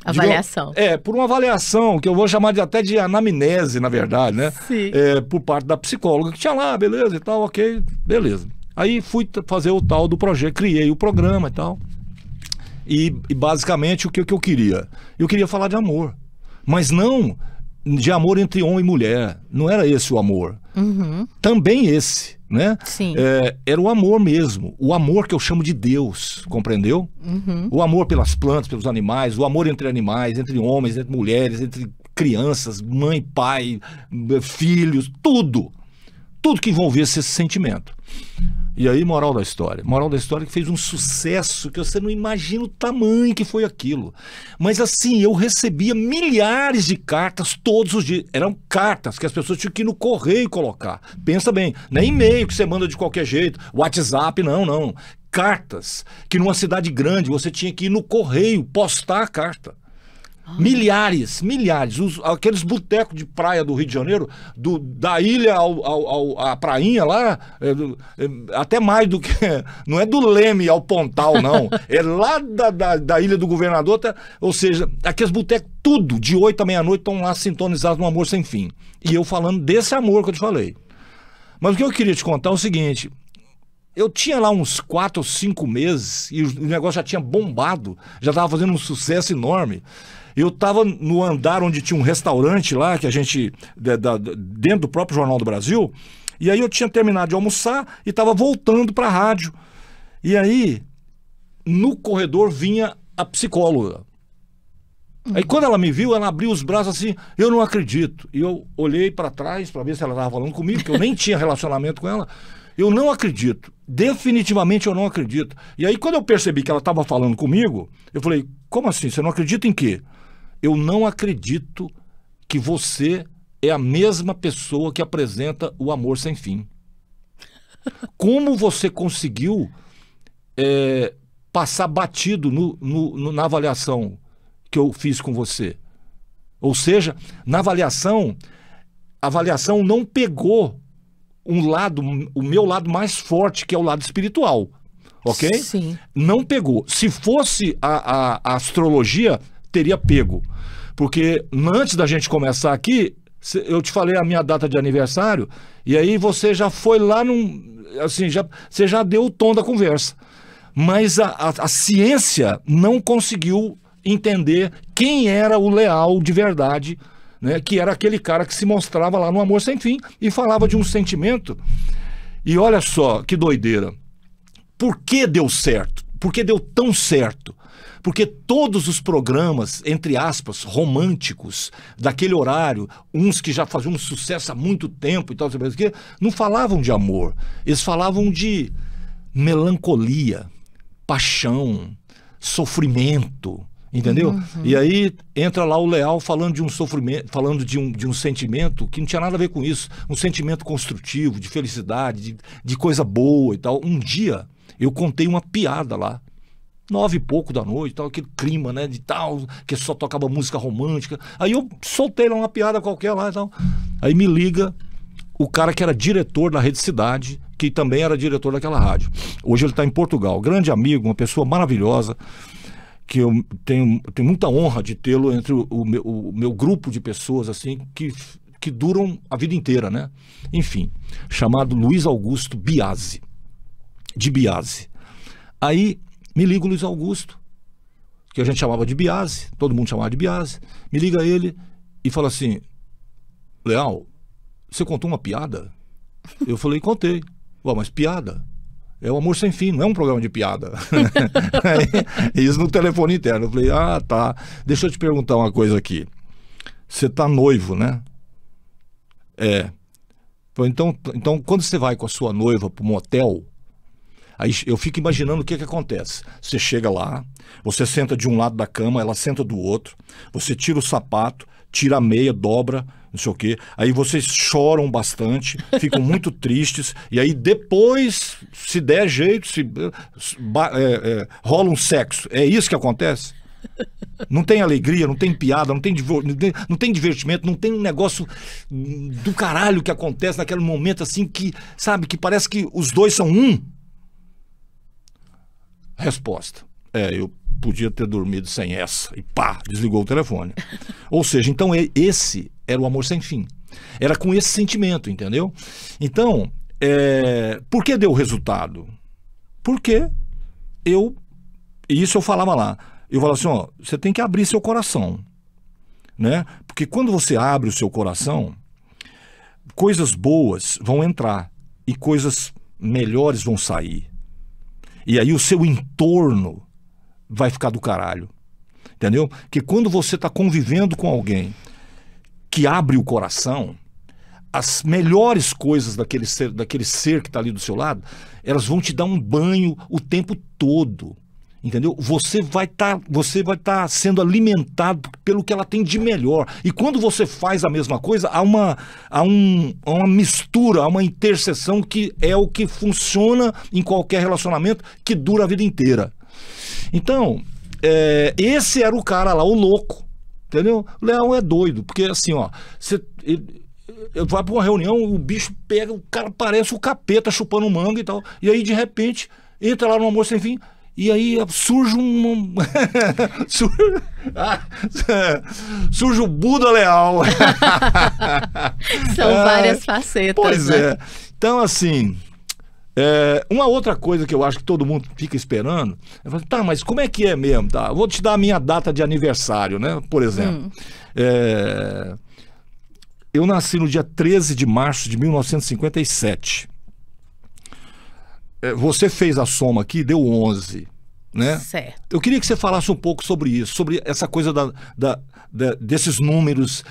[SPEAKER 2] avaliação.
[SPEAKER 1] Por uma avaliação, que eu vou chamar até de anamnese, na verdade, né?
[SPEAKER 2] Sim.
[SPEAKER 1] Por parte da psicóloga, que tinha lá, beleza e tal, ok, beleza. Aí fui fazer o tal do projeto, criei o programa e tal. E basicamente o que eu queria? Eu queria falar de amor, mas não de amor entre homem e mulher. Não era esse o amor.
[SPEAKER 2] Uhum.
[SPEAKER 1] Também esse, né?
[SPEAKER 2] Sim.
[SPEAKER 1] Era o amor mesmo, o amor que eu chamo de Deus, compreendeu?
[SPEAKER 2] Uhum.
[SPEAKER 1] O amor pelas plantas, pelos animais, o amor entre animais, entre homens, entre mulheres, entre crianças, mãe, pai, filhos, tudo que envolvesse esse sentimento. E aí, moral da história que fez um sucesso que você não imagina o tamanho que foi aquilo. Mas assim, eu recebia milhares de cartas todos os dias. Eram cartas que as pessoas tinham que ir no correio colocar. Pensa bem, não é e-mail que você manda de qualquer jeito, WhatsApp, não. Cartas que numa cidade grande você tinha que ir no correio postar a carta. Milhares. Aqueles botecos de praia do Rio de Janeiro, da ilha à prainha lá, até mais do que... Não é do Leme ao Pontal, não. É lá da Ilha do Governador, ou seja, aqueles botecos, tudo, de 8 à meia-noite, estão lá sintonizados no Amor Sem Fim. E eu falando desse amor que eu te falei. Mas o que eu queria te contar é o seguinte... Eu tinha lá uns 4 ou 5 meses e o negócio já tinha bombado, já estava fazendo um sucesso enorme. Eu estava no andar onde tinha um restaurante lá, que a gente, dentro do próprio Jornal do Brasil, e aí eu tinha terminado de almoçar e estava voltando para a rádio. E aí, no corredor vinha a psicóloga. Aí quando ela me viu, ela abriu os braços assim, eu não acredito. E eu olhei para trás para ver se ela estava falando comigo, que eu nem tinha relacionamento com ela. Eu não acredito, definitivamente eu não acredito. E aí quando eu percebi que ela estava falando comigo, eu falei, como assim, você não acredita em quê? Eu não acredito que você é a mesma pessoa que apresenta o Amor Sem Fim. Como você conseguiu passar batido na avaliação que eu fiz com você? Ou seja, na avaliação, a avaliação não pegou o meu lado mais forte, que é o lado espiritual, ok?
[SPEAKER 2] Sim.
[SPEAKER 1] Não pegou. Se fosse a astrologia, teria pego. Porque antes da gente começar aqui, eu te falei a minha data de aniversário, e aí você já foi lá assim, você já deu o tom da conversa. Mas a ciência não conseguiu entender quem era o Leal de verdade, né? Que era aquele cara que se mostrava lá no Amor Sem Fim e falava de um sentimento. E olha só que doideira. Por que deu certo? Por que deu tão certo? Porque todos os programas, entre aspas, românticos, daquele horário, uns que já faziam um sucesso há muito tempo e tal, não falavam de amor. Eles falavam de melancolia, paixão, sofrimento, entendeu? E aí entra lá o Leal falando de um sofrimento, falando de um sentimento que não tinha nada a ver com isso. Um sentimento construtivo, de felicidade, de coisa boa e tal. Um dia eu contei uma piada lá. 9 e pouco da noite, tal, aquele clima, né, de tal, que só tocava música romântica. Aí eu soltei lá uma piada qualquer lá e tal. Aí me liga o cara que era diretor da Rede Cidade, que também era diretor daquela rádio. Hoje ele está em Portugal. Grande amigo, uma pessoa maravilhosa, que eu tenho muita honra de tê-lo entre o meu grupo de pessoas, assim, que duram a vida inteira, né? Enfim, chamado Luiz Augusto Biasi, de Biasi. Aí me liga o Luiz Augusto, que a gente chamava de Biasi, todo mundo chamava de Biasi. Me liga ele e fala assim: Leal, você contou uma piada? Eu falei: contei. Ué, mas piada? É o Amor Sem Fim, não é um programa de piada. Isso no telefone interno. Eu falei: ah, tá. Deixa eu te perguntar uma coisa aqui. Você tá noivo, né? É. Então, quando você vai com a sua noiva para um motel, aí eu fico imaginando o que acontece. Você chega lá, você senta de um lado da cama, ela senta do outro, você tira o sapato, tira a meia, dobra, não sei o quê. Aí vocês choram bastante, ficam muito tristes, e aí depois, se der jeito, rola um sexo. É isso que acontece? Não tem alegria, não tem piada, não tem divertimento, não tem um negócio do caralho que acontece naquele momento assim que, sabe, que parece que os dois são um. Resposta: eu podia ter dormido sem essa. E pá, desligou o telefone. Ou seja, então esse era o Amor Sem Fim. Era com esse sentimento, entendeu? Então, por que deu resultado? Porque e isso eu falava lá, eu falava assim, ó, você tem que abrir seu coração, né? Porque quando você abre o seu coração, coisas boas vão entrar e coisas melhores vão sair. E aí o seu entorno vai ficar do caralho, entendeu? Que quando você está convivendo com alguém que abre o coração, as melhores coisas daquele ser que está ali do seu lado, elas vão te dar um banho o tempo todo, entendeu? Você vai tá sendo alimentado pelo que ela tem de melhor. E quando você faz a mesma coisa, há uma mistura, há uma interseção que é o que funciona em qualquer relacionamento que dura a vida inteira. Então, esse era o cara lá, o louco, entendeu? O Leão é doido, porque assim, ó, vai para uma reunião, o bicho pega, o cara parece o capeta chupando manga e tal, e aí de repente entra lá no Amor Sem Fim. E aí surge surge o Buda Leal.
[SPEAKER 2] São várias facetas.
[SPEAKER 1] Pois
[SPEAKER 2] né?
[SPEAKER 1] é. Então, assim, uma outra coisa que eu acho que todo mundo fica esperando, é falar, tá, mas como é que é mesmo? Tá? Eu vou te dar a minha data de aniversário, né? Por exemplo. Eu nasci no dia 13 de março de 1957. Você fez a soma aqui, deu 11, né?
[SPEAKER 2] Certo.
[SPEAKER 1] Eu queria que você falasse um pouco sobre isso, sobre essa coisa desses números,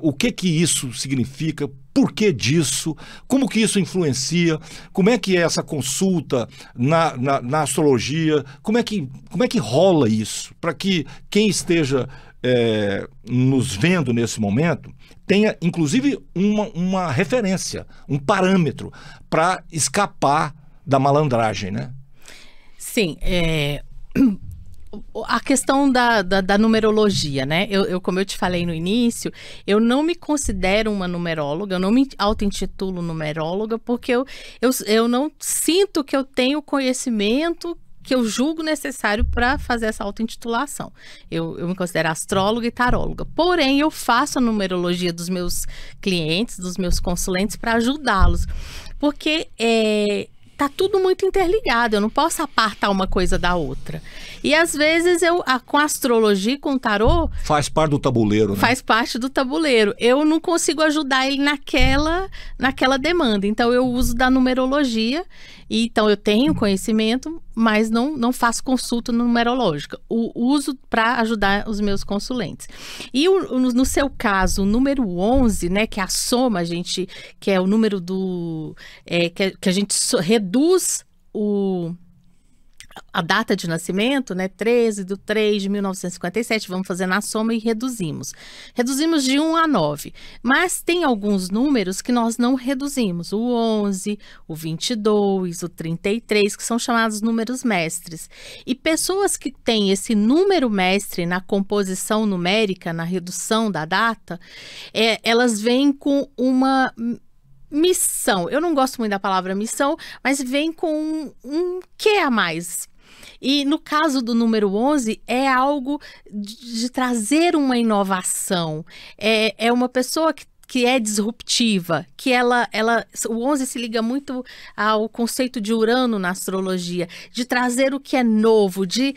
[SPEAKER 1] o que isso significa, por que disso, como que isso influencia, como é que é essa consulta na astrologia, como é que rola isso, para que quem esteja nos vendo nesse momento tenha, inclusive, uma referência, um parâmetro para escapar da malandragem, né?
[SPEAKER 2] Sim, a questão da numerologia, né? Como eu te falei no início, eu não me considero uma numeróloga, eu não me auto-intitulo numeróloga, porque eu não sinto que eu tenho conhecimento que eu julgo necessário para fazer essa auto-intitulação. Eu me considero astróloga e taróloga. Porém, eu faço a numerologia dos meus clientes, dos meus consulentes, para ajudá-los. Porque tá tudo muito interligado, eu não posso apartar uma coisa da outra. E às vezes com a astrologia, com o tarô,
[SPEAKER 1] Faz parte do tabuleiro, né?
[SPEAKER 2] faz parte do tabuleiro. Eu não consigo ajudar ele naquela demanda. Então, eu uso da numerologia. E, então, eu tenho conhecimento, mas não faço consulta numerológica. Uso para ajudar os meus consulentes. E no seu caso, o número 11, né, que é a soma, que é o número que a gente reduz a data de nascimento, né, 13/3/1957, vamos fazer na soma e reduzimos. Reduzimos de 1 a 9, mas tem alguns números que nós não reduzimos, o 11, o 22, o 33, que são chamados números mestres. E pessoas que têm esse número mestre na composição numérica, na redução da data, elas vêm com uma missão. Eu não gosto muito da palavra missão, mas vem com um quê a mais. E no caso do número 11, é algo de trazer uma inovação. É uma pessoa que é disruptiva, que o 11 se liga muito ao conceito de Urano na astrologia, de trazer o que é novo, de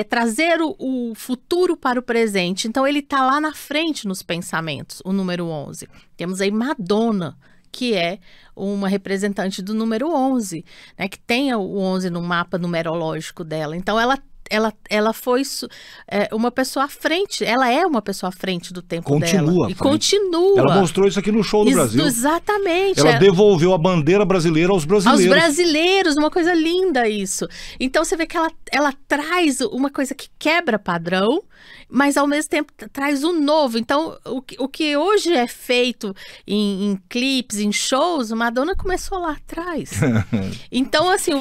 [SPEAKER 2] trazer o futuro para o presente. Então, ele está lá na frente nos pensamentos, o número 11. Temos aí Madonna, que é uma representante do número 11, né, que tem o 11 no mapa numerológico dela. Então, ela foi uma pessoa à frente, ela é uma pessoa à frente do tempo dela. E continua.
[SPEAKER 1] Ela mostrou isso aqui no show do Brasil.
[SPEAKER 2] Exatamente.
[SPEAKER 1] Ela devolveu a bandeira brasileira aos brasileiros.
[SPEAKER 2] Aos brasileiros, uma coisa linda isso. Então você vê que ela traz uma coisa que quebra padrão, mas ao mesmo tempo traz o novo. Então o que hoje é feito em clipes, em shows, Madonna começou lá atrás. Então assim,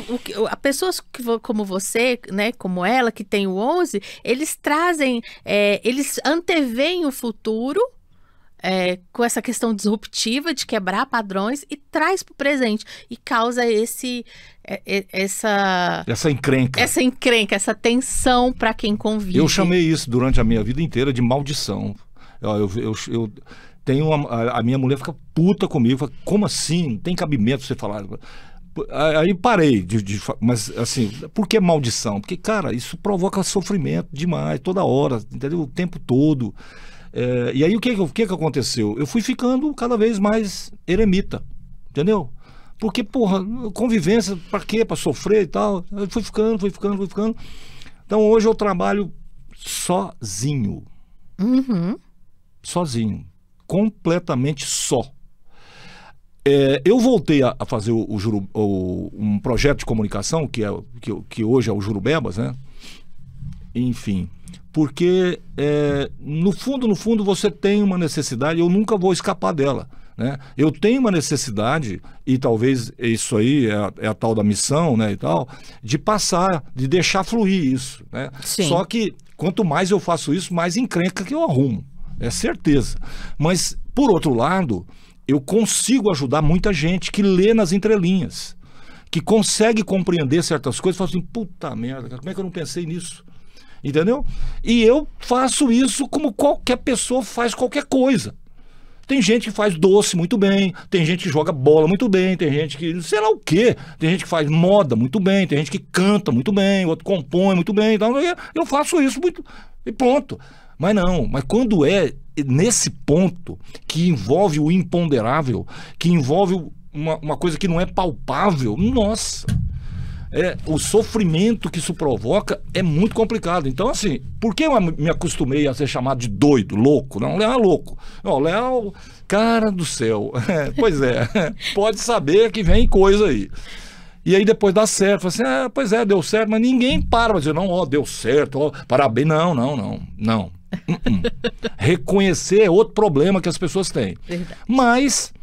[SPEAKER 2] pessoas como você, né, como ela, que tem o 11, eles trazem, eles anteveem o futuro com essa questão disruptiva de quebrar padrões e traz para o presente e causa essa
[SPEAKER 1] encrenca,
[SPEAKER 2] essa tensão para quem convive.
[SPEAKER 1] Eu chamei isso durante a minha vida inteira de maldição. Eu tenho a minha mulher fica puta comigo, fala, como assim? Não tem cabimento você falar. Aí parei, mas assim, por que maldição? Porque, cara, isso provoca sofrimento demais, toda hora, entendeu? O tempo todo. E aí o que aconteceu? Eu fui ficando cada vez mais eremita, entendeu? Porque, porra, convivência, pra quê? Pra sofrer e tal. Eu fui ficando. Então hoje eu trabalho sozinho.
[SPEAKER 2] Uhum.
[SPEAKER 1] Sozinho. Completamente só. Eu voltei a fazer um projeto de comunicação, que hoje é o Jurubebas, né? Enfim, porque no fundo você tem uma necessidade, eu nunca vou escapar dela, né? Eu tenho uma necessidade, e talvez isso aí é a tal da missão, né, e tal, de passar, de deixar fluir isso, né?
[SPEAKER 2] Sim.
[SPEAKER 1] Só que quanto mais eu faço isso, mais encrenca que eu arrumo, é certeza. Mas, por outro lado, eu consigo ajudar muita gente que lê nas entrelinhas, que consegue compreender certas coisas e fala assim, puta merda, cara, como é que eu não pensei nisso? Entendeu? E eu faço isso como qualquer pessoa faz qualquer coisa. Tem gente que faz doce muito bem, tem gente que joga bola muito bem, tem gente que sei lá o quê, tem gente que faz moda muito bem, tem gente que canta muito bem, outro compõe muito bem, então eu faço isso muito e pronto. Mas não, mas quando é nesse ponto que envolve o imponderável, que envolve uma coisa que não é palpável, nossa, o sofrimento que isso provoca é muito complicado. Então, assim, por que eu me acostumei a ser chamado de doido, louco? Não, Léo é louco. Não, Léo, cara do céu. Pois é, pode saber que vem coisa aí. E aí depois dá certo, assim, pois é, deu certo, mas ninguém para dizer, não, deu certo, parabéns, não. Reconhecer é outro problema que as pessoas têm.
[SPEAKER 2] Verdade.
[SPEAKER 1] Mas,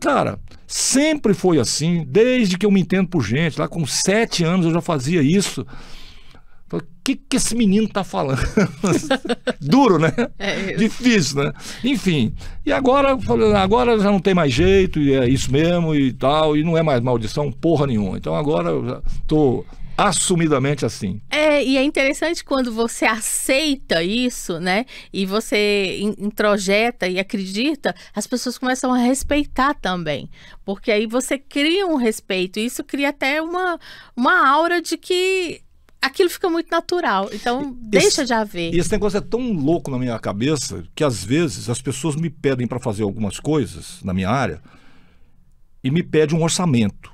[SPEAKER 1] cara, sempre foi assim, desde que eu me entendo por gente, lá com 7 anos eu já fazia isso. O que esse menino tá falando? Duro, né? Difícil, né? Enfim, e agora já não tem mais jeito, e é isso mesmo e tal, e não é mais maldição porra nenhuma. Então agora eu já tô assumidamente assim.
[SPEAKER 2] E é interessante quando você aceita isso, né? E você introjeta e acredita, as pessoas começam a respeitar também. Porque aí você cria um respeito. E isso cria até uma aura de que aquilo fica muito natural. Então, deixa de haver.
[SPEAKER 1] E esse negócio é tão louco na minha cabeça que às vezes as pessoas me pedem para fazer algumas coisas na minha área e me pedem um orçamento.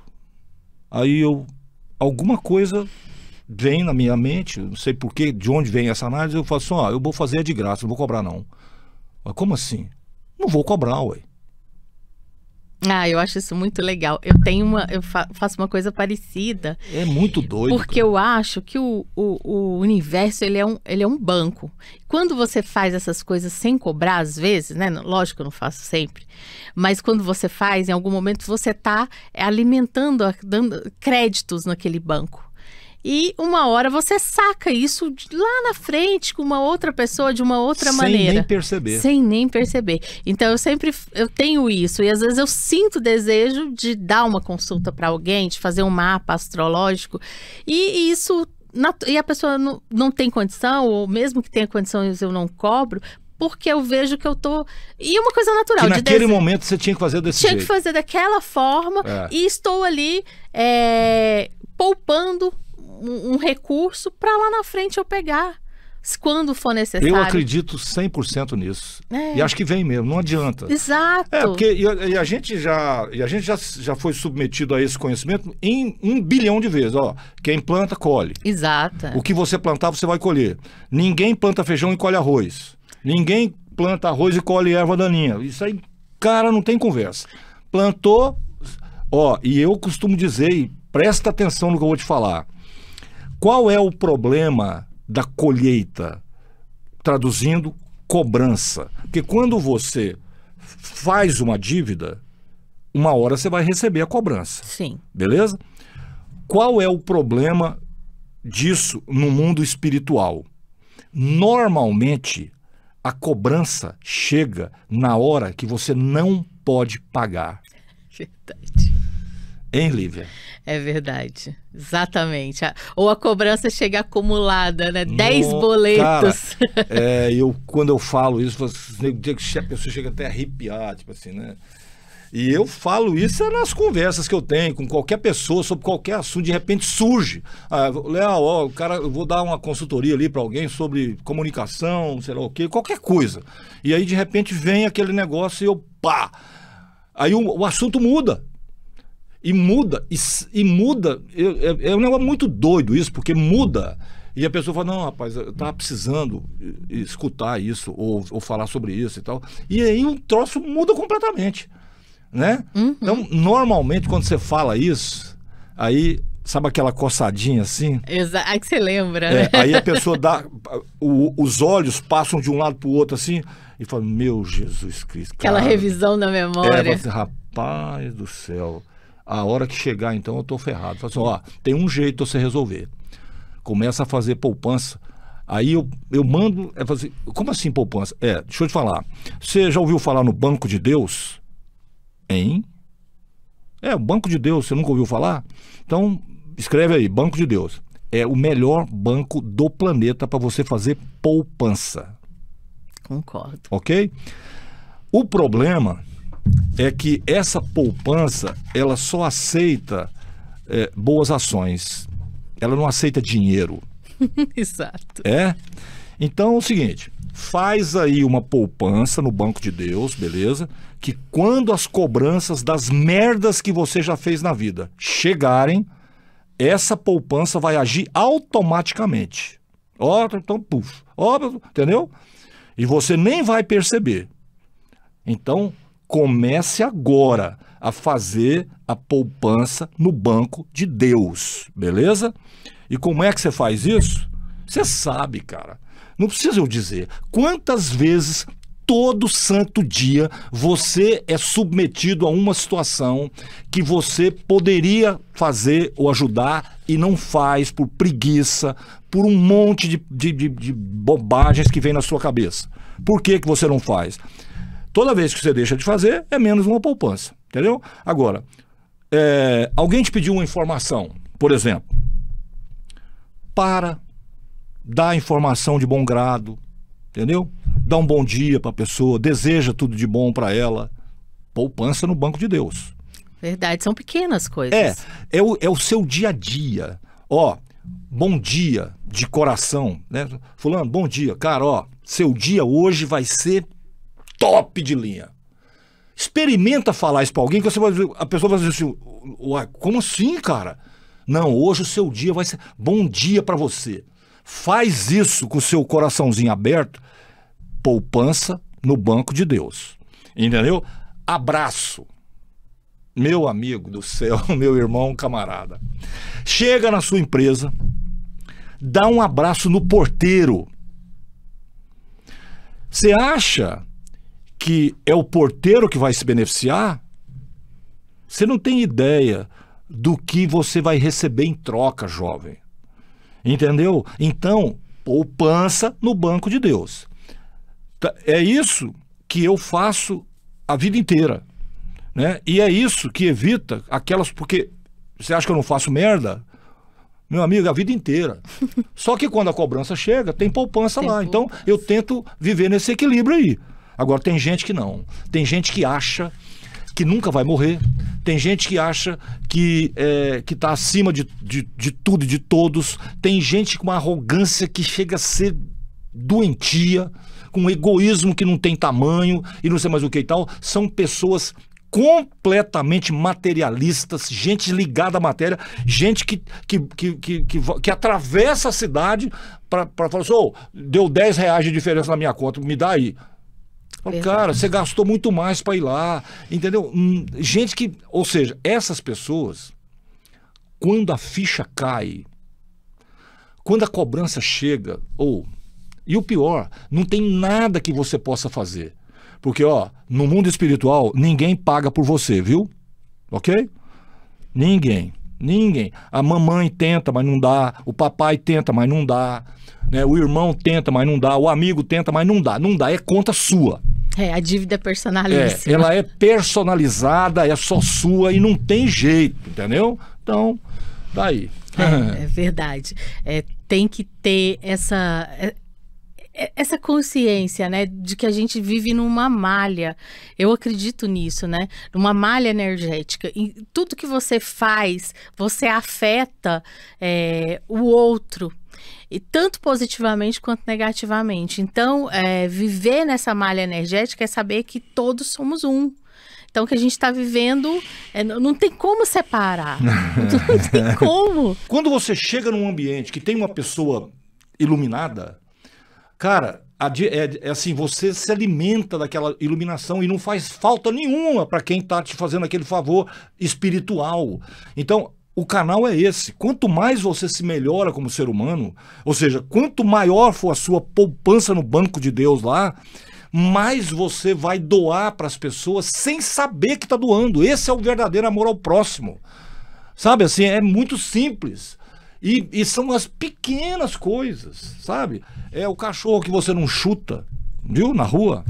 [SPEAKER 1] Aí alguma coisa vem na minha mente, não sei porquê, de onde vem essa análise, eu falo assim, eu vou fazer de graça, não vou cobrar não. Mas como assim? Não vou cobrar, ué.
[SPEAKER 2] Eu acho isso muito legal. Eu faço uma coisa parecida.
[SPEAKER 1] É muito doido.
[SPEAKER 2] Porque eu acho que o universo, ele é um banco. Quando você faz essas coisas sem cobrar, às vezes, né? Lógico que eu não faço sempre. Mas quando você faz, em algum momento você está alimentando, dando créditos naquele banco. E uma hora você saca isso lá na frente com uma outra pessoa de uma outra maneira.
[SPEAKER 1] Sem nem perceber.
[SPEAKER 2] Sem nem perceber. Então eu tenho isso. E às vezes eu sinto o desejo de dar uma consulta para alguém, de fazer um mapa astrológico. E isso... E a pessoa não tem condição, ou mesmo que tenha condições eu não cobro, porque eu vejo que eu tô... E uma coisa natural.
[SPEAKER 1] Que naquele momento você tinha que fazer desse jeito.
[SPEAKER 2] Tinha que fazer daquela forma. E estou ali poupando um recurso para lá na frente eu pegar, quando for necessário.
[SPEAKER 1] Eu acredito 100% nisso. E acho que vem mesmo, não adianta.
[SPEAKER 2] Exato.
[SPEAKER 1] Porque a gente já foi submetido a esse conhecimento em 1 bilhão de vezes. Quem planta, colhe.
[SPEAKER 2] Exato.
[SPEAKER 1] O que você plantar, você vai colher. Ninguém planta feijão e colhe arroz. Ninguém planta arroz e colhe erva daninha. Isso aí, cara, não tem conversa. Plantou, e eu costumo dizer, e presta atenção no que eu vou te falar. Qual é o problema da colheita? Traduzindo, cobrança. Porque quando você faz uma dívida, uma hora você vai receber a cobrança.
[SPEAKER 2] Sim.
[SPEAKER 1] Beleza? Qual é o problema disso no mundo espiritual? Normalmente, a cobrança chega na hora que você não pode pagar.
[SPEAKER 2] Verdade.
[SPEAKER 1] Hein, Lívia?
[SPEAKER 2] É verdade, exatamente. Ou a cobrança chega acumulada, né? 10 boletos.
[SPEAKER 1] Cara, quando eu falo isso, a pessoa chega até a arrepiar, tipo assim, né? E eu falo isso nas conversas que eu tenho com qualquer pessoa, sobre qualquer assunto, de repente surge. Léo, eu vou dar uma consultoria ali para alguém sobre comunicação, sei lá o quê, qualquer coisa. E aí, de repente, vem aquele negócio e pá! Aí o assunto muda. E muda, é um negócio muito doido isso, porque muda. E a pessoa fala, não, rapaz, eu tava precisando escutar isso, ou falar sobre isso e tal. E aí o troço muda completamente, né? Então, normalmente, quando você fala isso, aí, sabe aquela coçadinha assim?
[SPEAKER 2] Exato, aí que você lembra, né?
[SPEAKER 1] Aí a pessoa os olhos passam de um lado pro outro assim, e fala, meu Jesus Cristo.
[SPEAKER 2] Aquela revisão da memória.
[SPEAKER 1] Assim, rapaz do céu. A hora que chegar, então, eu tô ferrado. Fala assim, tem um jeito de você resolver. Começa a fazer poupança. Aí eu mando... Assim, como assim poupança? Deixa eu te falar. Você já ouviu falar no Banco de Deus? Hein? O Banco de Deus, você nunca ouviu falar? Então, escreve aí, Banco de Deus. É o melhor banco do planeta para você fazer poupança.
[SPEAKER 2] Concordo.
[SPEAKER 1] Ok? O problema... é que essa poupança, ela só aceita boas ações. Ela não aceita dinheiro.
[SPEAKER 2] Exato.
[SPEAKER 1] Então é o seguinte, faz aí uma poupança no Banco de Deus, beleza? Que quando as cobranças das merdas que você já fez na vida chegarem, essa poupança vai agir automaticamente. Então, puf. Entendeu? E você nem vai perceber. Então... comece agora a fazer a poupança no Banco de Deus, beleza? E como é que você faz isso? Você sabe, cara. Não precisa eu dizer. Quantas vezes, todo santo dia, você é submetido a uma situação que você poderia fazer ou ajudar e não faz por preguiça, por um monte de bobagens que vem na sua cabeça. Por que você não faz? Toda vez que você deixa de fazer, é menos uma poupança, entendeu? Agora, alguém te pediu uma informação, por exemplo, para, dá informação de bom grado, entendeu? Dá um bom dia para a pessoa, deseja tudo de bom para ela. Poupança no banco de Deus.
[SPEAKER 2] Verdade, são pequenas coisas.
[SPEAKER 1] É o seu dia a dia. Ó, bom dia de coração, né? Fulano, bom dia. Cara, ó, seu dia hoje vai ser top de linha. Experimenta falar isso para alguém que a pessoa vai dizer assim, uai, como assim, cara? Não, hoje o seu dia vai ser bom dia para você. Faz isso com o seu coraçãozinho aberto. Poupança no banco de Deus. Entendeu? Abraço. Meu amigo do céu, meu irmão, camarada. Chega na sua empresa, dá um abraço no porteiro. Você acha que é o porteiro que vai se beneficiar? Você não tem ideia do que você vai receber em troca, jovem. Entendeu? Então, poupança no banco de Deus. É isso que eu faço a vida inteira. Né? E é isso que evita aquelas... Porque você acha que eu não faço merda? Meu amigo, a vida inteira. Só que quando a cobrança chega, tem poupança lá. Então, eu tento viver nesse equilíbrio aí. Agora, tem gente que não. Tem gente que acha que nunca vai morrer. Tem gente que acha que está acima de tudo e de todos. Tem gente com uma arrogância que chega a ser doentia, com um egoísmo que não tem tamanho e não sei mais o que e tal. São pessoas completamente materialistas, gente ligada à matéria, gente que atravessa a cidade para falar assim, oh, deu R$10 de diferença na minha conta, me dá aí. Cara, você gastou muito mais para ir lá, entendeu? Gente que, ou seja, essas pessoas, quando a ficha cai, quando a cobrança chega, e o pior, não tem nada que você possa fazer. Porque, ó, no mundo espiritual, ninguém paga por você, viu? Ok? Ninguém. A mamãe tenta, mas não dá. O papai tenta, mas não dá. Né? O irmão tenta, mas não dá. O amigo tenta, mas não dá. Não dá, é conta sua.
[SPEAKER 2] A dívida é personalíssima.
[SPEAKER 1] Ela é personalizada, é só sua e não tem jeito, entendeu? Então, tá aí.
[SPEAKER 2] É verdade. Tem que ter essa consciência, né, de que a gente vive numa malha. Eu acredito nisso, né? Numa malha energética. E tudo que você faz, você afeta o outro. E tanto positivamente quanto negativamente. Então, viver nessa malha energética é saber que todos somos um. Então, o que a gente está vivendo, não tem como separar. Não tem como.
[SPEAKER 1] Quando você chega num ambiente que tem uma pessoa iluminada, cara, é assim, você se alimenta daquela iluminação e não faz falta nenhuma para quem está te fazendo aquele favor espiritual. Então, o canal é esse. Quanto mais você se melhora como ser humano, ou seja, quanto maior for a sua poupança no banco de Deus lá, mais você vai doar para as pessoas sem saber que está doando. Esse é o verdadeiro amor ao próximo. Sabe, assim, é muito simples. E são as pequenas coisas, sabe? É o cachorro que você não chuta, viu? Na rua.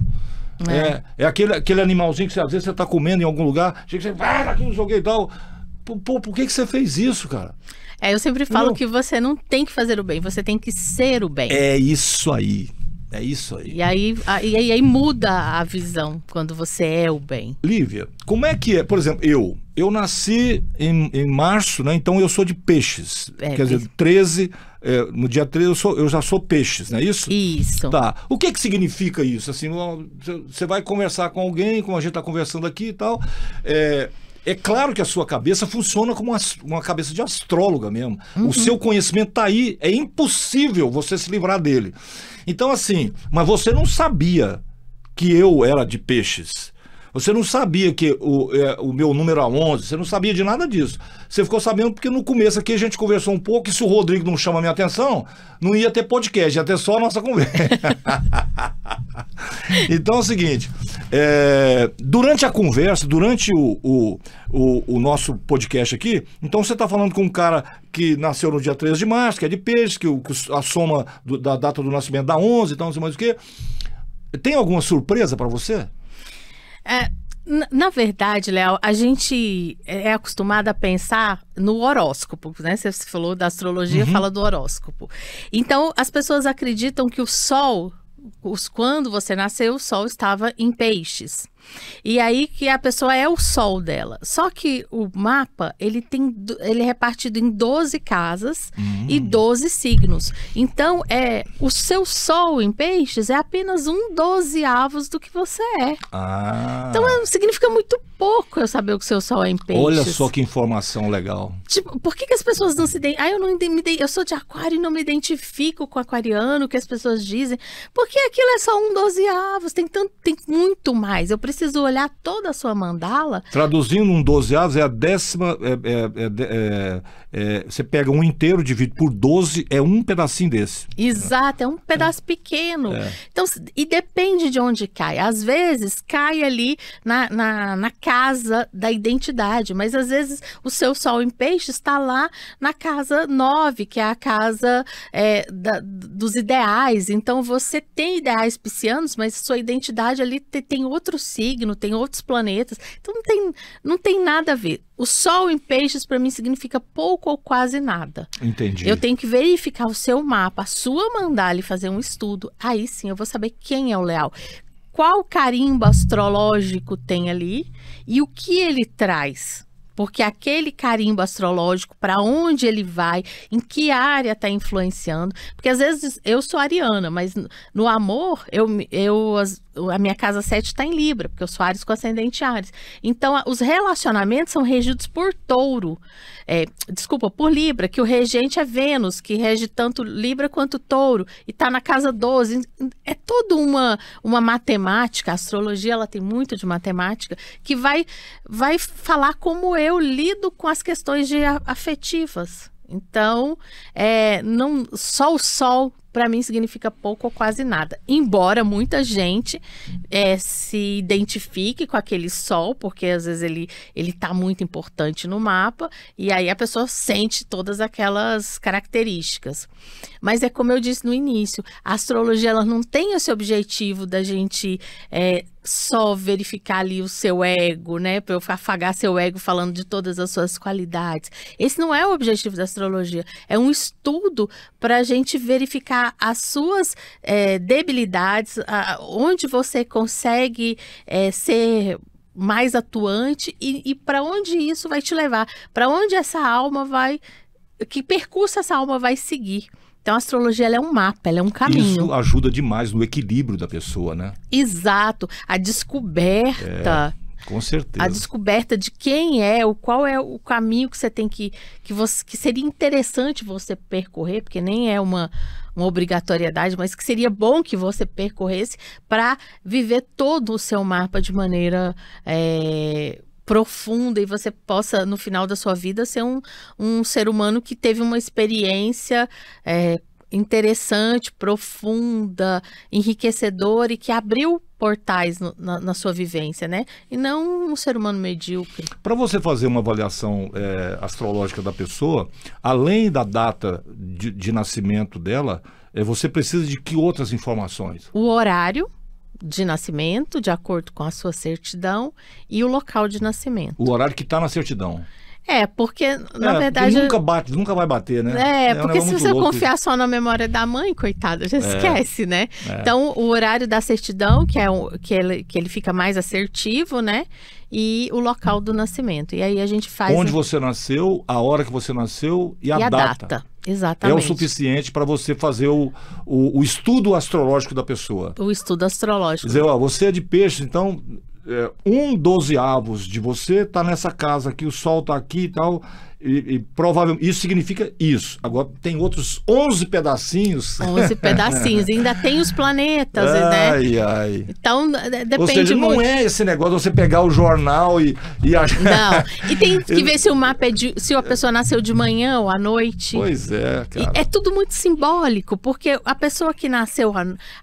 [SPEAKER 1] É aquele animalzinho que você, às vezes você está comendo em algum lugar, chega e você vai daqui, não sei o que e tal. Pô, por que você fez isso, cara?
[SPEAKER 2] Eu sempre falo que você não tem que fazer o bem, você tem que ser o bem.
[SPEAKER 1] É isso aí. É isso aí.
[SPEAKER 2] E aí muda a visão quando você é o bem.
[SPEAKER 1] Lívia, como é que é? Por exemplo, eu nasci em março, né? Então eu sou de peixes. Quer dizer, 13, no dia 13 eu já sou peixes, não é isso?
[SPEAKER 2] Isso.
[SPEAKER 1] Tá. O que significa isso? Assim, você vai conversar com alguém, como a gente está conversando aqui e tal. É claro que a sua cabeça funciona como uma cabeça de astróloga mesmo. O seu conhecimento está aí, é impossível você se livrar dele. Então, assim, mas você não sabia que eu era de peixes. Você não sabia que o meu número era 11, você não sabia de nada disso. Você ficou sabendo porque no começo aqui a gente conversou um pouco e se o Rodrigo não chama a minha atenção, não ia ter podcast, ia ter só a nossa conversa. Então é o seguinte, durante a conversa, durante o nosso podcast aqui, então você está falando com um cara que nasceu no dia 13 de março, que é de peixe, que a soma da data do nascimento dá 11, então não sei mais o quê. Tem alguma surpresa para você?
[SPEAKER 2] Na verdade, Léo, a gente é acostumado a pensar no horóscopo, né? Você falou da astrologia, fala do horóscopo. Então, as pessoas acreditam que o Sol, quando você nasceu, o Sol estava em Peixes. E aí que a pessoa é o Sol dela. Só que o mapa, ele é repartido em 12 casas e 12 signos. Então, o seu Sol em Peixes é apenas um 12avos do que você é. Então, significa muito pouco eu saber o que o seu Sol é em Peixes.
[SPEAKER 1] Olha só que informação legal.
[SPEAKER 2] Tipo, por que as pessoas não se identificam? Eu sou de aquário e não me identifico com aquariano, o que as pessoas dizem. Porque aquilo é só um 12avos, tem muito mais. Eu preciso olhar toda a sua mandala.
[SPEAKER 1] Traduzindo, um 12avos é a 10ª. Você pega um inteiro, divide por 12, é um pedacinho desse.
[SPEAKER 2] Exato, é um pedaço pequeno. Então, e depende de onde cai. Às vezes cai ali na casa da identidade, mas às vezes o seu Sol em Peixe está lá na casa 9, que é a casa dos ideais. Então você tem ideais piscianos, mas sua identidade ali tem outro signo, tem outros planetas. Então não tem nada a ver. O Sol em Peixes para mim significa pouco ou quase nada.
[SPEAKER 1] Entendi.
[SPEAKER 2] Eu tenho que verificar o seu mapa, a sua mandala e fazer um estudo. Aí sim eu vou saber quem é o Leal. Qual carimbo astrológico tem ali e o que ele traz. Porque aquele carimbo astrológico, para onde ele vai, em que área está influenciando. Porque às vezes eu sou ariana, mas no amor, a minha casa 7 está em Libra, porque eu sou Áries com ascendente Áries. Então, os relacionamentos são regidos por Touro. Por Libra, que o regente é Vênus, que rege tanto Libra quanto Touro, e está na casa 12. É toda uma matemática, a astrologia ela tem muito de matemática, que vai falar como eu lido com as questões afetivas. Então, só o Sol, para mim, significa pouco ou quase nada. Embora muita gente se identifique com aquele Sol, porque às vezes ele está muito importante no mapa, e aí a pessoa sente todas aquelas características. Mas é como eu disse no início, a astrologia ela não tem esse objetivo da gente só verificar ali o seu ego, né? Para eu afagar seu ego falando de todas as suas qualidades. Esse não é o objetivo da astrologia. É um estudo para a gente verificar as suas debilidades, onde você consegue ser mais atuante e para onde isso vai te levar. Para onde essa alma vai... Que percurso essa alma vai seguir. Então, a astrologia ela é um mapa, ela é um caminho.
[SPEAKER 1] Isso ajuda demais no equilíbrio da pessoa, né?
[SPEAKER 2] Exato. A descoberta.
[SPEAKER 1] Com certeza.
[SPEAKER 2] A descoberta de quem qual é o caminho que você tem que seria interessante você percorrer, porque nem é uma obrigatoriedade, mas que seria bom que você percorresse para viver todo o seu mapa de maneira profunda e você possa, no final da sua vida, ser um ser humano que teve uma experiência interessante, profunda, enriquecedora e que abriu portais na sua vivência, né? E não um ser humano medíocre.
[SPEAKER 1] Para você fazer uma avaliação astrológica da pessoa, além da data de nascimento dela, você precisa de que outras informações?
[SPEAKER 2] O horário de nascimento, de acordo com a sua certidão, e o local de nascimento.
[SPEAKER 1] O horário que está na certidão.
[SPEAKER 2] Porque, na verdade...
[SPEAKER 1] Nunca vai bater, né?
[SPEAKER 2] Porque se você confiar só na memória da mãe, coitada, já esquece, né? Então, o horário da certidão, que ele fica mais assertivo, né? E o local do nascimento. E aí a gente faz...
[SPEAKER 1] Onde você nasceu, a hora que você nasceu e a data.
[SPEAKER 2] Exatamente.
[SPEAKER 1] É o suficiente para você fazer o estudo astrológico da pessoa.
[SPEAKER 2] O estudo astrológico.
[SPEAKER 1] Quer dizer, você é de peixe, então... um 12avos de você está nessa casa aqui, o Sol está aqui e tal, e provavelmente isso significa isso. Agora tem outros 11 pedacinhos.
[SPEAKER 2] 11 pedacinhos, ainda tem os planetas, né?
[SPEAKER 1] Ai.
[SPEAKER 2] Então depende.
[SPEAKER 1] Ou seja, não é esse negócio de você pegar o jornal e achar.
[SPEAKER 2] Não, e tem que ver se o mapa se a pessoa nasceu de manhã ou à noite.
[SPEAKER 1] Pois é, cara.
[SPEAKER 2] É tudo muito simbólico, porque a pessoa que nasceu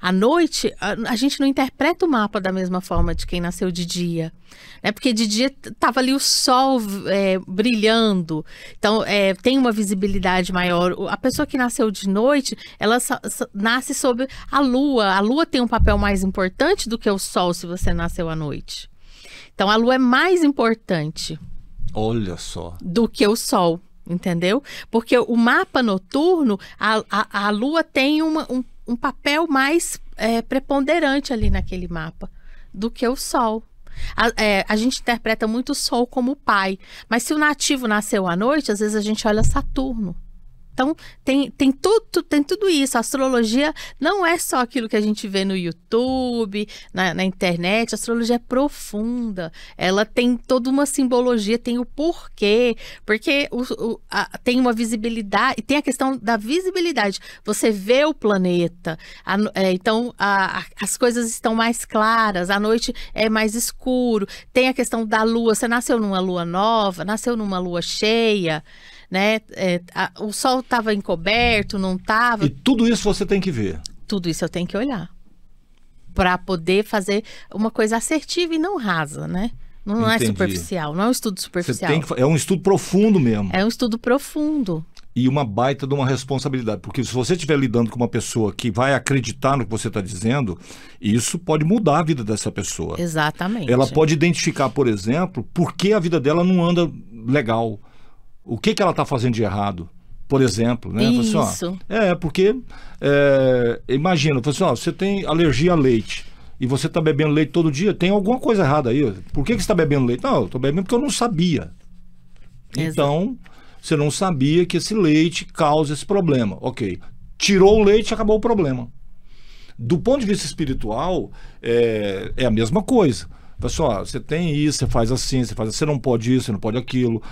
[SPEAKER 2] à noite, a gente não interpreta o mapa da mesma forma de quem nasceu de dia. Porque de dia estava ali o sol brilhando, então tem uma visibilidade maior. A pessoa que nasceu de noite, ela nasce sob a lua tem um papel mais importante do que o sol se você nasceu à noite. Então a lua é mais importante
[SPEAKER 1] Olha só.
[SPEAKER 2] do que o sol, entendeu? Porque o mapa noturno, a lua tem um papel mais preponderante ali naquele mapa do que o sol. A gente interpreta muito o sol como pai, mas se o nativo nasceu à noite, às vezes a gente olha Saturno. Então, tem tudo isso. A astrologia não é só aquilo que a gente vê no YouTube, na internet. A astrologia é profunda. Ela tem toda uma simbologia, tem o porquê. Porque tem uma visibilidade, e tem a questão da visibilidade. Você vê o planeta, então as coisas estão mais claras, a noite é mais escuro. Tem a questão da lua. Você nasceu numa lua nova, nasceu numa lua cheia, né? O sol estava encoberto, não estava.
[SPEAKER 1] E tudo isso você tem que ver.
[SPEAKER 2] Tudo isso eu tenho que olhar para poder fazer uma coisa assertiva e não rasa, né? Não é
[SPEAKER 1] Entendi.
[SPEAKER 2] superficial, não é um estudo superficial.
[SPEAKER 1] É um estudo profundo mesmo.
[SPEAKER 2] É um estudo profundo.
[SPEAKER 1] E uma baita de uma responsabilidade. Porque se você estiver lidando com uma pessoa que vai acreditar no que você está dizendo, isso pode mudar a vida dessa pessoa.
[SPEAKER 2] Exatamente.
[SPEAKER 1] Ela pode identificar, por exemplo, por que a vida dela não anda legal. O que ela está fazendo de errado, por exemplo, né?
[SPEAKER 2] Isso.
[SPEAKER 1] Assim, porque, imagina, você tem alergia a leite e você está bebendo leite todo dia, tem alguma coisa errada aí. Por que você está bebendo leite? Não, eu estou bebendo porque eu não sabia. Então, você não sabia que esse leite causa esse problema. Ok, tirou o leite, acabou o problema. Do ponto de vista espiritual, é a mesma coisa. Pessoal, você tem isso, você faz assim, você não pode isso, você não pode aquilo,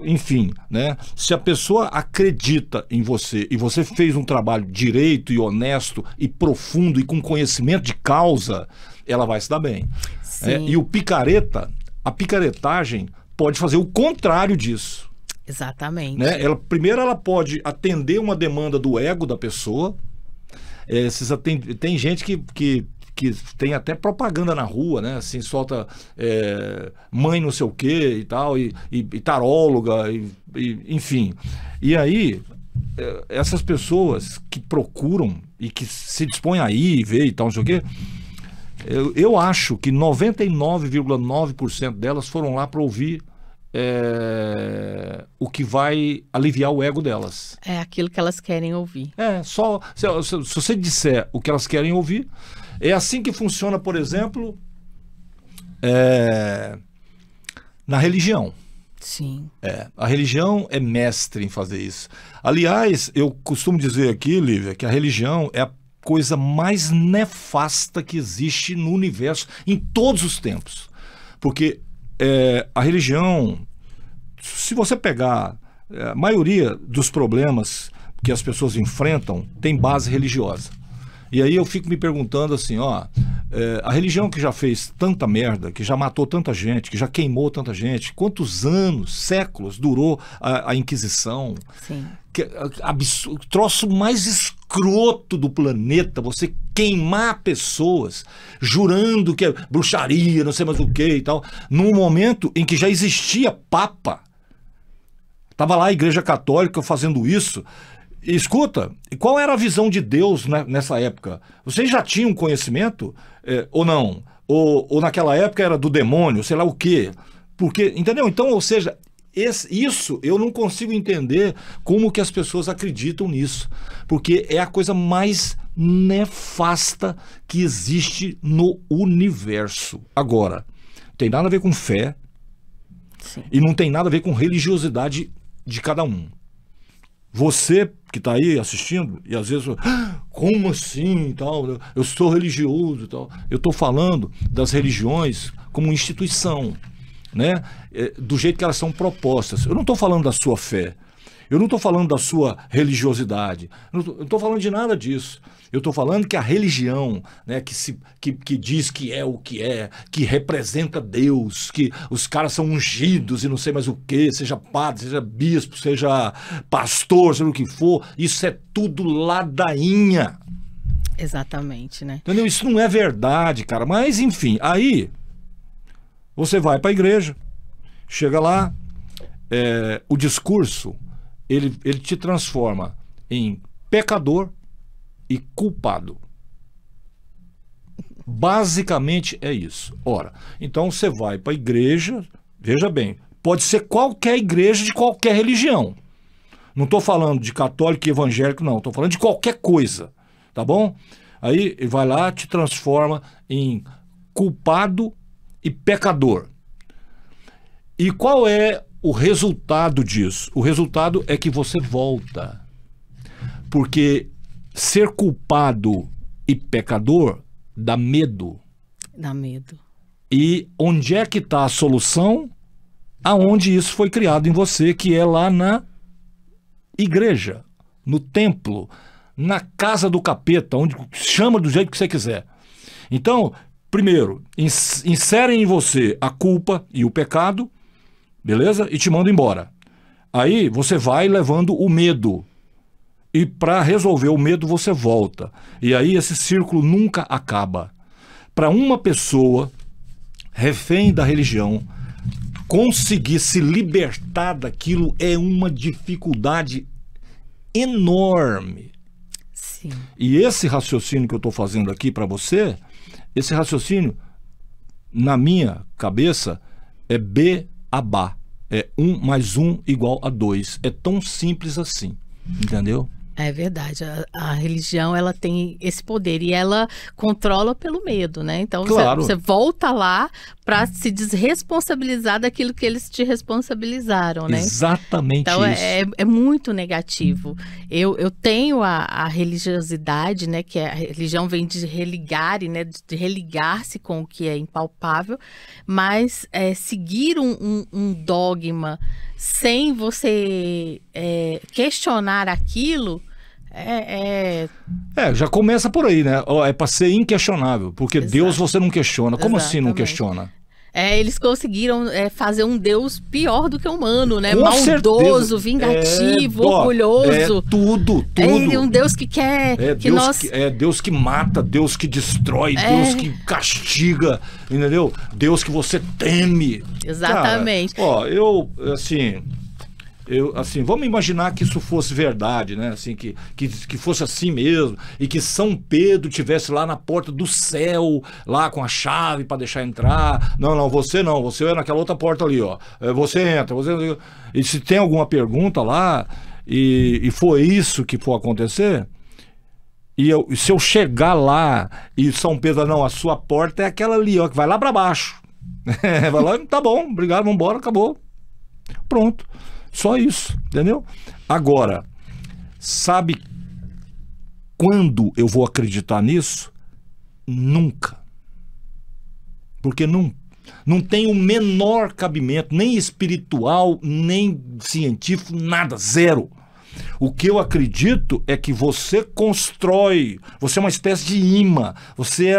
[SPEAKER 1] enfim, né? Se a pessoa acredita em você e você fez um trabalho direito e honesto e profundo e com conhecimento de causa, ela vai se dar bem. E a picaretagem pode fazer o contrário disso.
[SPEAKER 2] Exatamente.
[SPEAKER 1] Né? Primeiro ela pode atender uma demanda do ego da pessoa. Tem gente que tem até propaganda na rua, né? Assim, solta mãe não sei o quê e tal, e taróloga, enfim. E aí, essas pessoas que procuram e que se dispõem a ir, ver e tal, não sei o quê, eu acho que 99,9% delas foram lá para ouvir o que vai aliviar o ego delas.
[SPEAKER 2] É aquilo que elas querem ouvir.
[SPEAKER 1] Se você disser o que elas querem ouvir, é assim que funciona, por exemplo, na religião.
[SPEAKER 2] Sim.
[SPEAKER 1] A religião é mestre em fazer isso. Aliás, eu costumo dizer aqui, Lívia, que a religião é a coisa mais nefasta que existe no universo em todos os tempos. Porque a religião, se você pegar a maioria dos problemas que as pessoas enfrentam, tem base religiosa. E aí eu fico me perguntando assim, a religião que já fez tanta merda, que já matou tanta gente, que já queimou tanta gente, quantos anos, séculos durou a Inquisição?
[SPEAKER 2] Sim.
[SPEAKER 1] O troço mais escroto do planeta, você queimar pessoas, jurando que é bruxaria, não sei mais o que e tal, num momento em que já existia Papa. Estava lá a Igreja Católica fazendo isso. Escuta, qual era a visão de Deus nessa época? Vocês já tinham conhecimento ou não? Ou naquela época era do demônio, sei lá o quê? Porque, entendeu? Então, ou seja, isso eu não consigo entender como que as pessoas acreditam nisso. Porque é a coisa mais nefasta que existe no universo. Agora, não tem nada a ver com fé.
[SPEAKER 2] Sim.
[SPEAKER 1] E não tem nada a ver com religiosidade de cada um. Você que está aí assistindo, e às vezes, como assim e tal? Eu sou religioso e tal. Eu estou falando das religiões como instituição, né? Do jeito que elas são propostas. Eu não estou falando da sua fé. Eu não estou falando da sua religiosidade. Eu não estou falando de nada disso. Eu estou falando que a religião, né, que diz que é o que representa Deus, que os caras são ungidos e não sei mais o que, seja padre, seja bispo, seja pastor, seja o que for, isso é tudo ladainha.
[SPEAKER 2] Exatamente, né?
[SPEAKER 1] Entendeu? Isso não é verdade, cara. Mas, enfim, aí você vai para a igreja, chega lá, o discurso, ele te transforma em pecador e culpado. Basicamente é isso. Ora, então você vai para a igreja, veja bem, pode ser qualquer igreja de qualquer religião. Não estou falando de católico e evangélico, não. Estou falando de qualquer coisa, tá bom? Aí ele vai lá, te transforma em culpado e pecador. E qual é o resultado disso? O resultado é que você volta. Porque ser culpado e pecador dá medo.
[SPEAKER 2] Dá medo.
[SPEAKER 1] E onde é que está a solução? Aonde isso foi criado em você, que é lá na igreja, no templo, na casa do capeta, onde chama do jeito que você quiser. Então, primeiro, inserem em você a culpa e o pecado, beleza? E te mandam embora. Aí você vai levando o medo. E para resolver o medo você volta. E aí esse círculo nunca acaba. Para uma pessoa refém da religião conseguir se libertar daquilo é uma dificuldade enorme.
[SPEAKER 2] Sim.
[SPEAKER 1] E esse raciocínio que eu estou fazendo aqui para você, esse raciocínio, na minha cabeça, é beabá. É 1 mais 1 igual a 2. É tão simples assim. Entendeu?
[SPEAKER 2] É verdade, a religião ela tem esse poder e ela controla pelo medo, né? Então
[SPEAKER 1] Claro.
[SPEAKER 2] você volta lá para se desresponsabilizar daquilo que eles te responsabilizaram, né?
[SPEAKER 1] Exatamente
[SPEAKER 2] Então
[SPEAKER 1] isso.
[SPEAKER 2] é muito negativo. Eu tenho a religiosidade, né? Que a religião vem de religar, né? De religar-se com o que é impalpável, mas seguir um dogma sem você questionar aquilo
[SPEAKER 1] já começa por aí, né? É para ser inquestionável, porque
[SPEAKER 2] Exato.
[SPEAKER 1] Deus você não questiona. Como assim não
[SPEAKER 2] Exatamente.
[SPEAKER 1] questiona?
[SPEAKER 2] Eles conseguiram fazer um Deus pior do que o humano, né?
[SPEAKER 1] Com
[SPEAKER 2] Maldoso,
[SPEAKER 1] certeza.
[SPEAKER 2] vingativo, orgulhoso.
[SPEAKER 1] Tudo.
[SPEAKER 2] Um Deus que quer que
[SPEAKER 1] Deus
[SPEAKER 2] nós...
[SPEAKER 1] Deus que mata, Deus que destrói, Deus que castiga, entendeu? Deus que você teme.
[SPEAKER 2] Exatamente.
[SPEAKER 1] Cara, eu vamos imaginar que isso fosse verdade, né? Assim, que fosse assim mesmo, e que São Pedro tivesse lá na porta do céu, lá com a chave para deixar entrar. Não, você é naquela outra porta ali, ó. Você entra, E se tem alguma pergunta lá, e foi isso que for acontecer, e se eu chegar lá e São Pedro, não, a sua porta é aquela ali, ó, que vai lá para baixo. Vai lá, tá bom, obrigado, vamos embora, acabou. Pronto. Só isso, entendeu? Agora, sabe quando eu vou acreditar nisso? Nunca. Porque não tem o menor cabimento, nem espiritual, nem científico, nada, zero. O que eu acredito é que você constrói, você é uma espécie de imã, você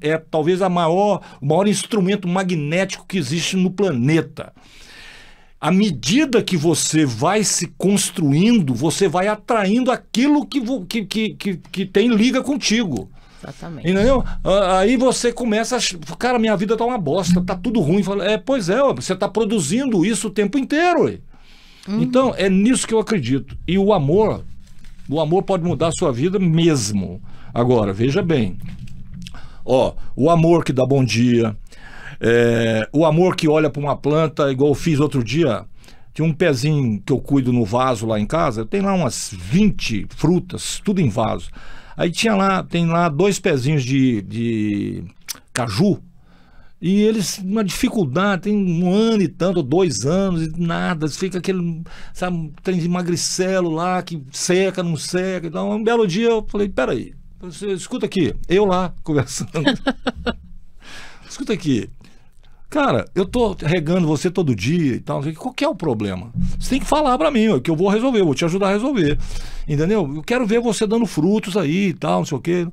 [SPEAKER 1] é talvez o maior instrumento magnético que existe no planeta. À medida que você vai se construindo, você vai atraindo aquilo que tem liga contigo.
[SPEAKER 2] Exatamente.
[SPEAKER 1] Entendeu? Aí você começa a... Cara, minha vida tá uma bosta, tá tudo ruim. Pois é, você tá produzindo isso o tempo inteiro. Ué. Então, é nisso que eu acredito. E o amor pode mudar a sua vida mesmo. Agora, veja bem. O amor que dá bom dia... o amor que olha para uma planta, igual eu fiz outro dia. Tinha um pezinho que eu cuido no vaso lá em casa. Tem lá umas 20 frutas, tudo em vaso. Aí tem lá 2 pezinhos de caju. E eles, uma dificuldade, tem 1 ano e tanto, 2 anos, e nada. Fica aquele, sabe, trem de magricelo lá, que seca, não seca. Então, um belo dia eu falei, peraí, escuta aqui, eu lá conversando. Escuta aqui. Cara, eu tô regando você todo dia e tal, qual que é o problema? Você tem que falar pra mim, que eu vou resolver, eu vou te ajudar a resolver, entendeu? Eu quero ver você dando frutos aí e tal, não sei o quê.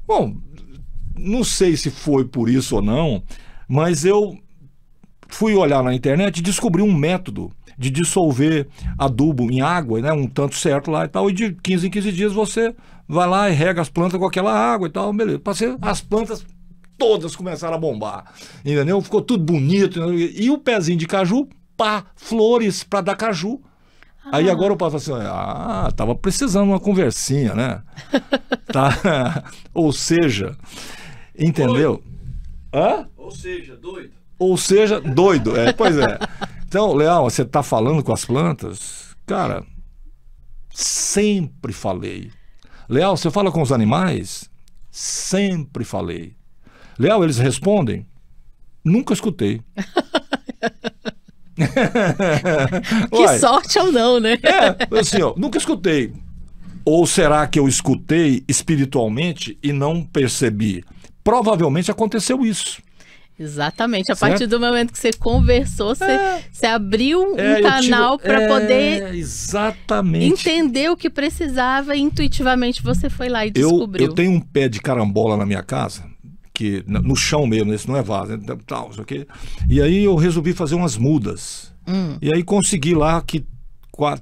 [SPEAKER 1] Bom, não sei se foi por isso ou não, mas eu fui olhar na internet e descobri um método de dissolver adubo em água, né, um tanto certo lá e tal, e de 15 em 15 dias você vai lá e rega as plantas com aquela água e tal, beleza. Passei as plantas... todas começaram a bombar, entendeu? Ficou tudo bonito, entendeu? E o pezinho de caju, flores para dar caju. Aí agora o pai fala assim, tava precisando de uma conversinha, né? Tá? Ou seja, Entendeu? Hã?
[SPEAKER 3] Ou seja, doido.
[SPEAKER 1] Ou seja, doido. Pois é. Então, Leal, você está falando com as plantas? Cara, sempre falei. Leal, você fala com os animais? Sempre falei. Leal, eles respondem? Nunca escutei.
[SPEAKER 2] Que sorte ou não, né?
[SPEAKER 1] Assim, ó, nunca escutei. Ou será que eu escutei espiritualmente e não percebi? Provavelmente aconteceu isso.
[SPEAKER 2] Exatamente. A partir do momento que você conversou, você abriu um canal para poder entender o que precisava e intuitivamente você foi lá e descobriu.
[SPEAKER 1] Eu tenho um pé de carambola na minha casa, que no chão mesmo, esse não é vaso, tal, isso aqui. E aí eu resolvi fazer umas mudas. E aí consegui lá que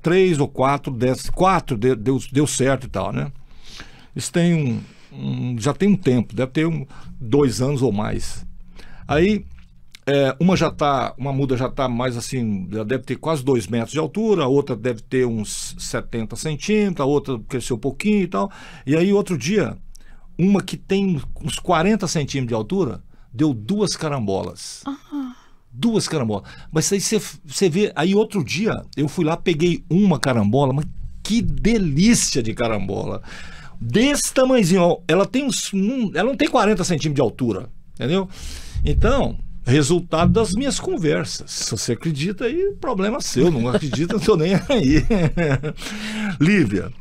[SPEAKER 1] 3 ou 4 deu certo e tal, né? Isso tem já tem um tempo, deve ter 2 anos ou mais. Aí uma muda já está mais assim, já deve ter quase 2 metros de altura, a outra deve ter uns 70 centímetros, a outra cresceu um pouquinho e tal. E aí outro dia, uma que tem uns 40 centímetros de altura, deu 2 carambolas. 2 carambolas. Mas aí você vê, aí outro dia eu fui lá, peguei uma carambola, mas que delícia de carambola. Desse tamanhozinho, ó, ela não tem 40 centímetros de altura, entendeu? Então, resultado das minhas conversas. Se você acredita aí, problema seu. Não acredita, não estou nem aí. Lívia,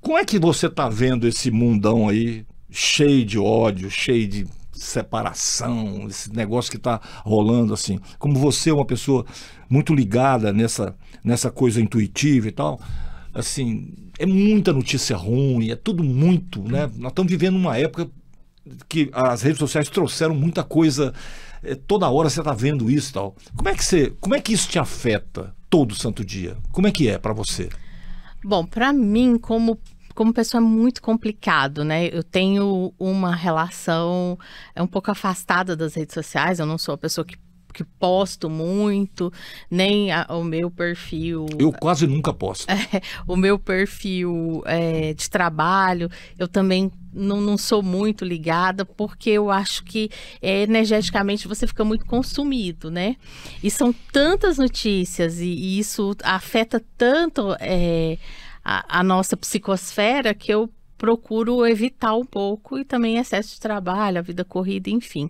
[SPEAKER 1] como é que você está vendo esse mundão aí, cheio de ódio, cheio de separação, esse negócio que está rolando assim? Como você é uma pessoa muito ligada nessa coisa intuitiva e tal, assim, é muita notícia ruim, é tudo muito, né? Nós estamos vivendo uma época que as redes sociais trouxeram muita coisa, toda hora você está vendo isso e tal. Como é que isso te afeta todo santo dia? Como é que é para você?
[SPEAKER 2] Bom, para mim, como pessoa, é muito complicado, né? Eu tenho uma relação um pouco afastada das redes sociais, eu não sou a pessoa que posto muito, nem o meu perfil...
[SPEAKER 1] Eu quase nunca posto.
[SPEAKER 2] O meu perfil de trabalho, eu também não sou muito ligada, porque eu acho que energeticamente você fica muito consumido, né? E são tantas notícias e isso afeta tanto a nossa psicosfera que eu procuro evitar um pouco, e também excesso de trabalho, a vida corrida, enfim.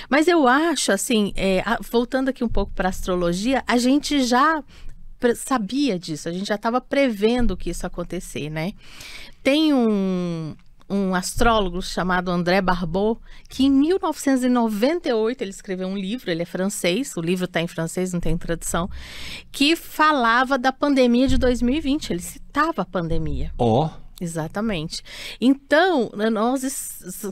[SPEAKER 2] Mas eu acho, assim, voltando aqui um pouco para a astrologia, a gente já sabia disso, a gente já estava prevendo que isso ia acontecer, né? Tem um astrólogo chamado André Barbeau, que em 1998 ele escreveu um livro, ele é francês, o livro está em francês, não tem tradução, que falava da pandemia de 2020, ele citava a pandemia. Exatamente. Então,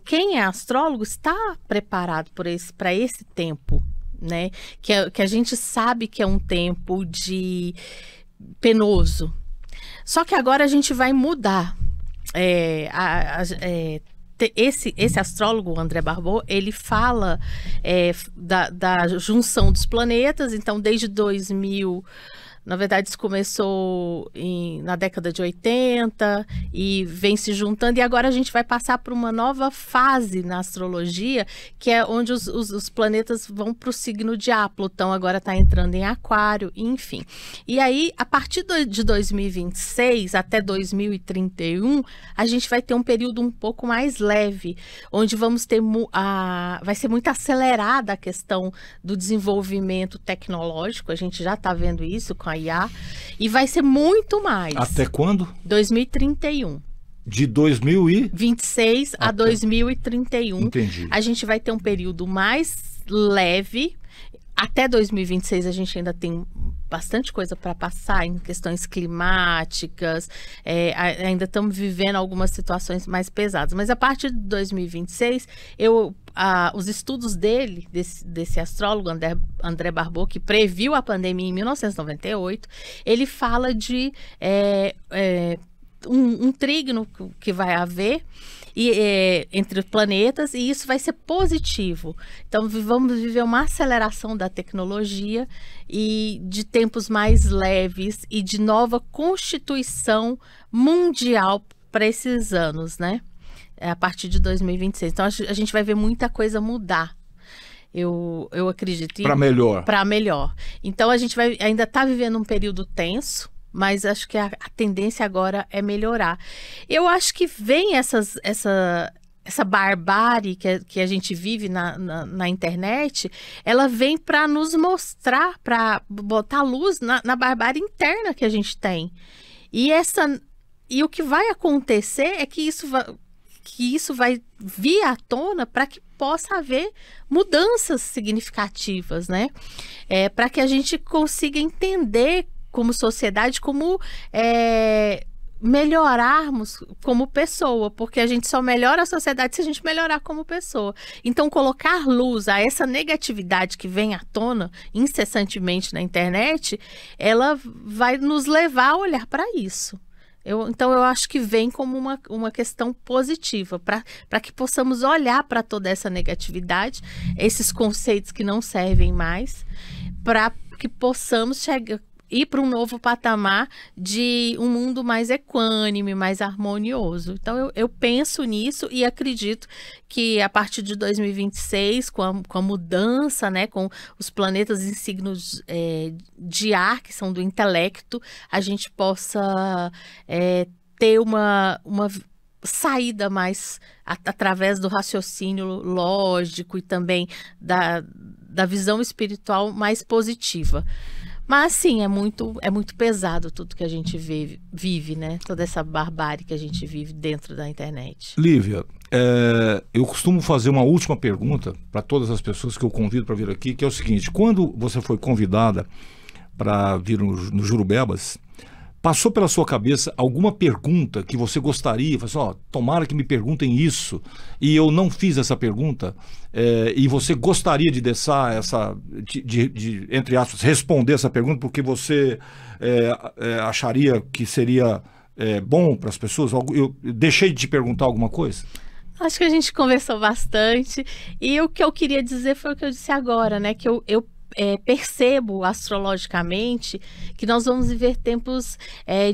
[SPEAKER 2] quem é astrólogo está preparado para esse tempo, né? Que a gente sabe que é um tempo de penoso. Só que agora a gente vai mudar. Esse astrólogo, o André Barbeau, ele fala da junção dos planetas. Então, desde 2000... Na verdade, isso começou na década de 80 e vem se juntando. E agora a gente vai passar por uma nova fase na astrologia, que é onde os planetas vão para o signo de Ar. Plutão agora está entrando em Aquário, enfim. E aí, a partir de 2026 até 2031, a gente vai ter um período um pouco mais leve, onde vamos ter vai ser muito acelerada a questão do desenvolvimento tecnológico. A gente já está vendo isso com a IA, e vai ser muito mais.
[SPEAKER 1] Até quando?
[SPEAKER 2] 2031.
[SPEAKER 1] De 2026
[SPEAKER 2] a 2031.
[SPEAKER 1] Entendi.
[SPEAKER 2] A gente vai ter um período mais leve. Até 2026 a gente ainda tem bastante coisa para passar em questões climáticas, ainda estamos vivendo algumas situações mais pesadas. Mas a partir de 2026, os estudos desse astrólogo, André Barbeau, que previu a pandemia em 1998, ele fala de um trígono que vai haver entre planetas, e isso vai ser positivo. Então, vamos viver uma aceleração da tecnologia e de tempos mais leves e de nova constituição mundial para esses anos, né? a partir de 2026. Então, a gente vai ver muita coisa mudar. Eu acredito.
[SPEAKER 1] Para melhor.
[SPEAKER 2] Para melhor. Então, a gente ainda está vivendo um período tenso, mas acho que a tendência agora é melhorar. Eu acho que vem essa barbárie que a gente vive na internet, ela vem para nos mostrar, para botar luz na barbárie interna que a gente tem. E o que vai acontecer é que isso vai vir à tona para que possa haver mudanças significativas, né? Para que a gente consiga entender como sociedade, como melhorarmos como pessoa, porque a gente só melhora a sociedade se a gente melhorar como pessoa. Então, colocar luz a essa negatividade que vem à tona incessantemente na internet, ela vai nos levar a olhar para isso. Então, eu acho que vem como uma questão positiva, para que possamos olhar para toda essa negatividade, esses conceitos que não servem mais, para que possamos ir para um novo patamar de um mundo mais equânime, mais harmonioso. Então, eu penso nisso e acredito que a partir de 2026, com a mudança, né, com os planetas em signos de ar, que são do intelecto, a gente possa ter uma saída mais através do raciocínio lógico e também da visão espiritual mais positiva. Mas, sim, é muito pesado tudo que a gente vive, né? Toda essa barbárie que a gente vive dentro da internet.
[SPEAKER 1] Lívia, eu costumo fazer uma última pergunta para todas as pessoas que eu convido para vir aqui, que é o seguinte: quando você foi convidada para vir no Jurubebas, passou pela sua cabeça alguma pergunta que você gostaria? Falou assim, tomara que me perguntem isso, e eu não fiz essa pergunta, e você gostaria de deixar entre aspas, responder essa pergunta, porque você acharia que seria bom para as pessoas? Eu deixei de te perguntar alguma coisa?
[SPEAKER 2] Acho que a gente conversou bastante, e o que eu queria dizer foi o que eu disse agora, né? Que eu percebo astrologicamente que nós vamos viver tempos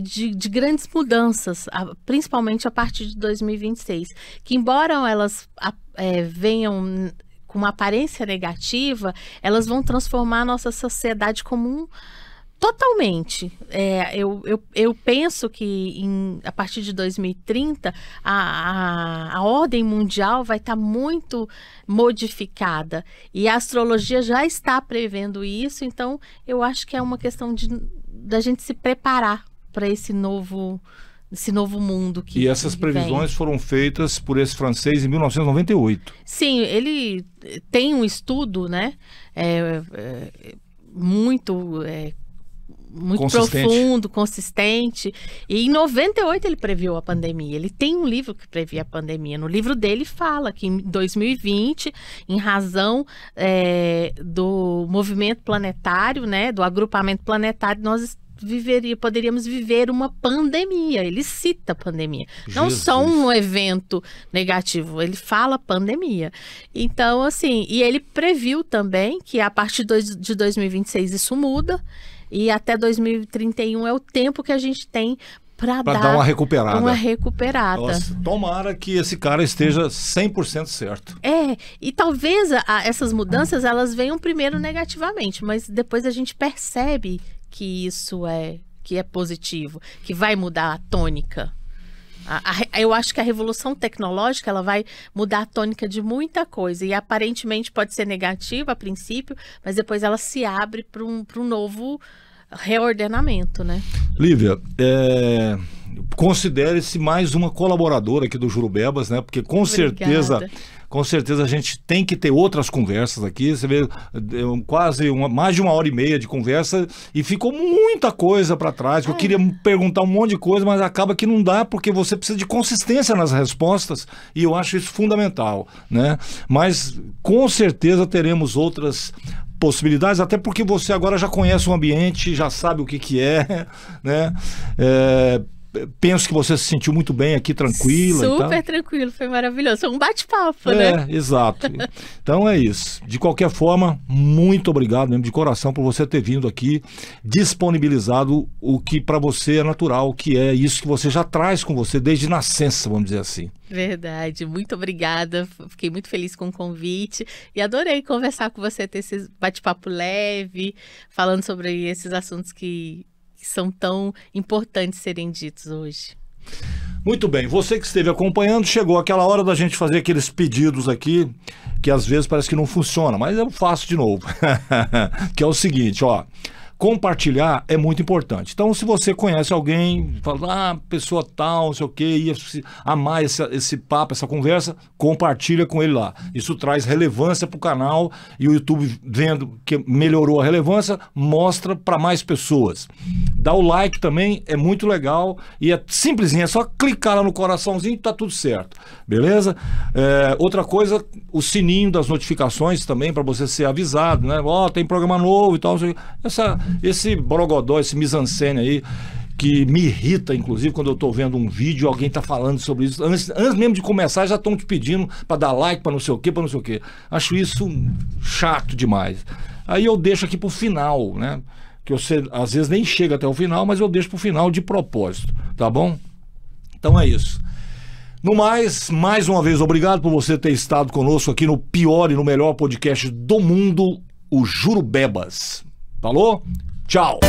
[SPEAKER 2] de grandes mudanças, principalmente a partir de 2026, que embora elas venham com uma aparência negativa, elas vão transformar a nossa sociedade como totalmente. Eu penso que a partir de 2030 a ordem mundial vai estar muito modificada e a astrologia já está prevendo isso, então eu acho que é uma questão da gente se preparar para esse novo mundo que
[SPEAKER 1] E essas previsões foram feitas por esse francês em 1998.
[SPEAKER 2] Sim, ele tem um estudo, né, muito profundo, consistente. E em 98 ele previu a pandemia. Ele tem um livro que previa a pandemia. No livro dele fala que em 2020, em razão do movimento planetário, né, do agrupamento planetário, nós poderíamos viver uma pandemia. Ele cita pandemia. Não só um evento negativo, ele fala pandemia. Então, assim, e ele previu também que a partir de 2026 isso muda. E até 2031 é o tempo que a gente tem para dar
[SPEAKER 1] uma recuperada.
[SPEAKER 2] Nossa,
[SPEAKER 1] tomara que esse cara esteja 100% certo.
[SPEAKER 2] E talvez essas mudanças elas venham primeiro negativamente, mas depois a gente percebe que isso que é positivo, que vai mudar a tônica. Eu acho que a revolução tecnológica ela vai mudar a tônica de muita coisa e aparentemente pode ser negativa a princípio, mas depois ela se abre para um novo reordenamento, né?
[SPEAKER 1] Lívia, considere-se mais uma colaboradora aqui do Jurubebas, né? Porque com certeza a gente tem que ter outras conversas aqui. Você vê mais de 1h30 de conversa e ficou muita coisa para trás. Eu queria perguntar um monte de coisa, mas acaba que não dá, porque você precisa de consistência nas respostas e eu acho isso fundamental, né? Mas com certeza teremos outras possibilidades, até porque você agora já conhece o ambiente, já sabe o que é, né? penso que você se sentiu muito bem aqui, tranquila.
[SPEAKER 2] Super tranquilo, foi maravilhoso. Foi um bate-papo, né?
[SPEAKER 1] Exato. Então é isso. De qualquer forma, muito obrigado mesmo de coração por você ter vindo aqui, disponibilizado o que para você é natural, que é isso que você já traz com você desde nascença, vamos dizer assim.
[SPEAKER 2] Verdade, muito obrigada. Fiquei muito feliz com o convite e adorei conversar com você, ter esse bate-papo leve, falando sobre esses assuntos que são tão importantes serem ditos hoje.
[SPEAKER 1] Muito bem, você que esteve acompanhando, chegou aquela hora da gente fazer aqueles pedidos aqui, que às vezes parece que não funciona, mas eu faço de novo. Que é o seguinte, ó. Compartilhar é muito importante. Então, se você conhece alguém, fala, pessoa tal, não sei o quê, ia amar esse papo, essa conversa, compartilha com ele lá. Isso traz relevância para o canal e o YouTube, vendo que melhorou a relevância, mostra para mais pessoas. Dá o like também, é muito legal e é simplesinho, é só clicar lá no coraçãozinho e tá tudo certo. Beleza? Outra coisa, o sininho das notificações também, para você ser avisado, né? Ó, tem programa novo e tal, esse borogodó, esse mise-en-scène aí, que me irrita, inclusive, quando eu tô vendo um vídeo, alguém tá falando sobre isso. Antes mesmo de começar, já estão te pedindo para dar like, para não sei o quê, para não sei o quê. Acho isso chato demais. Aí eu deixo aqui pro final, né? Que você, às vezes, nem chega até o final, mas eu deixo pro final de propósito, tá bom? Então é isso. No mais uma vez, obrigado por você ter estado conosco aqui no pior e no melhor podcast do mundo, o Jurubebas. Falou? Tchau!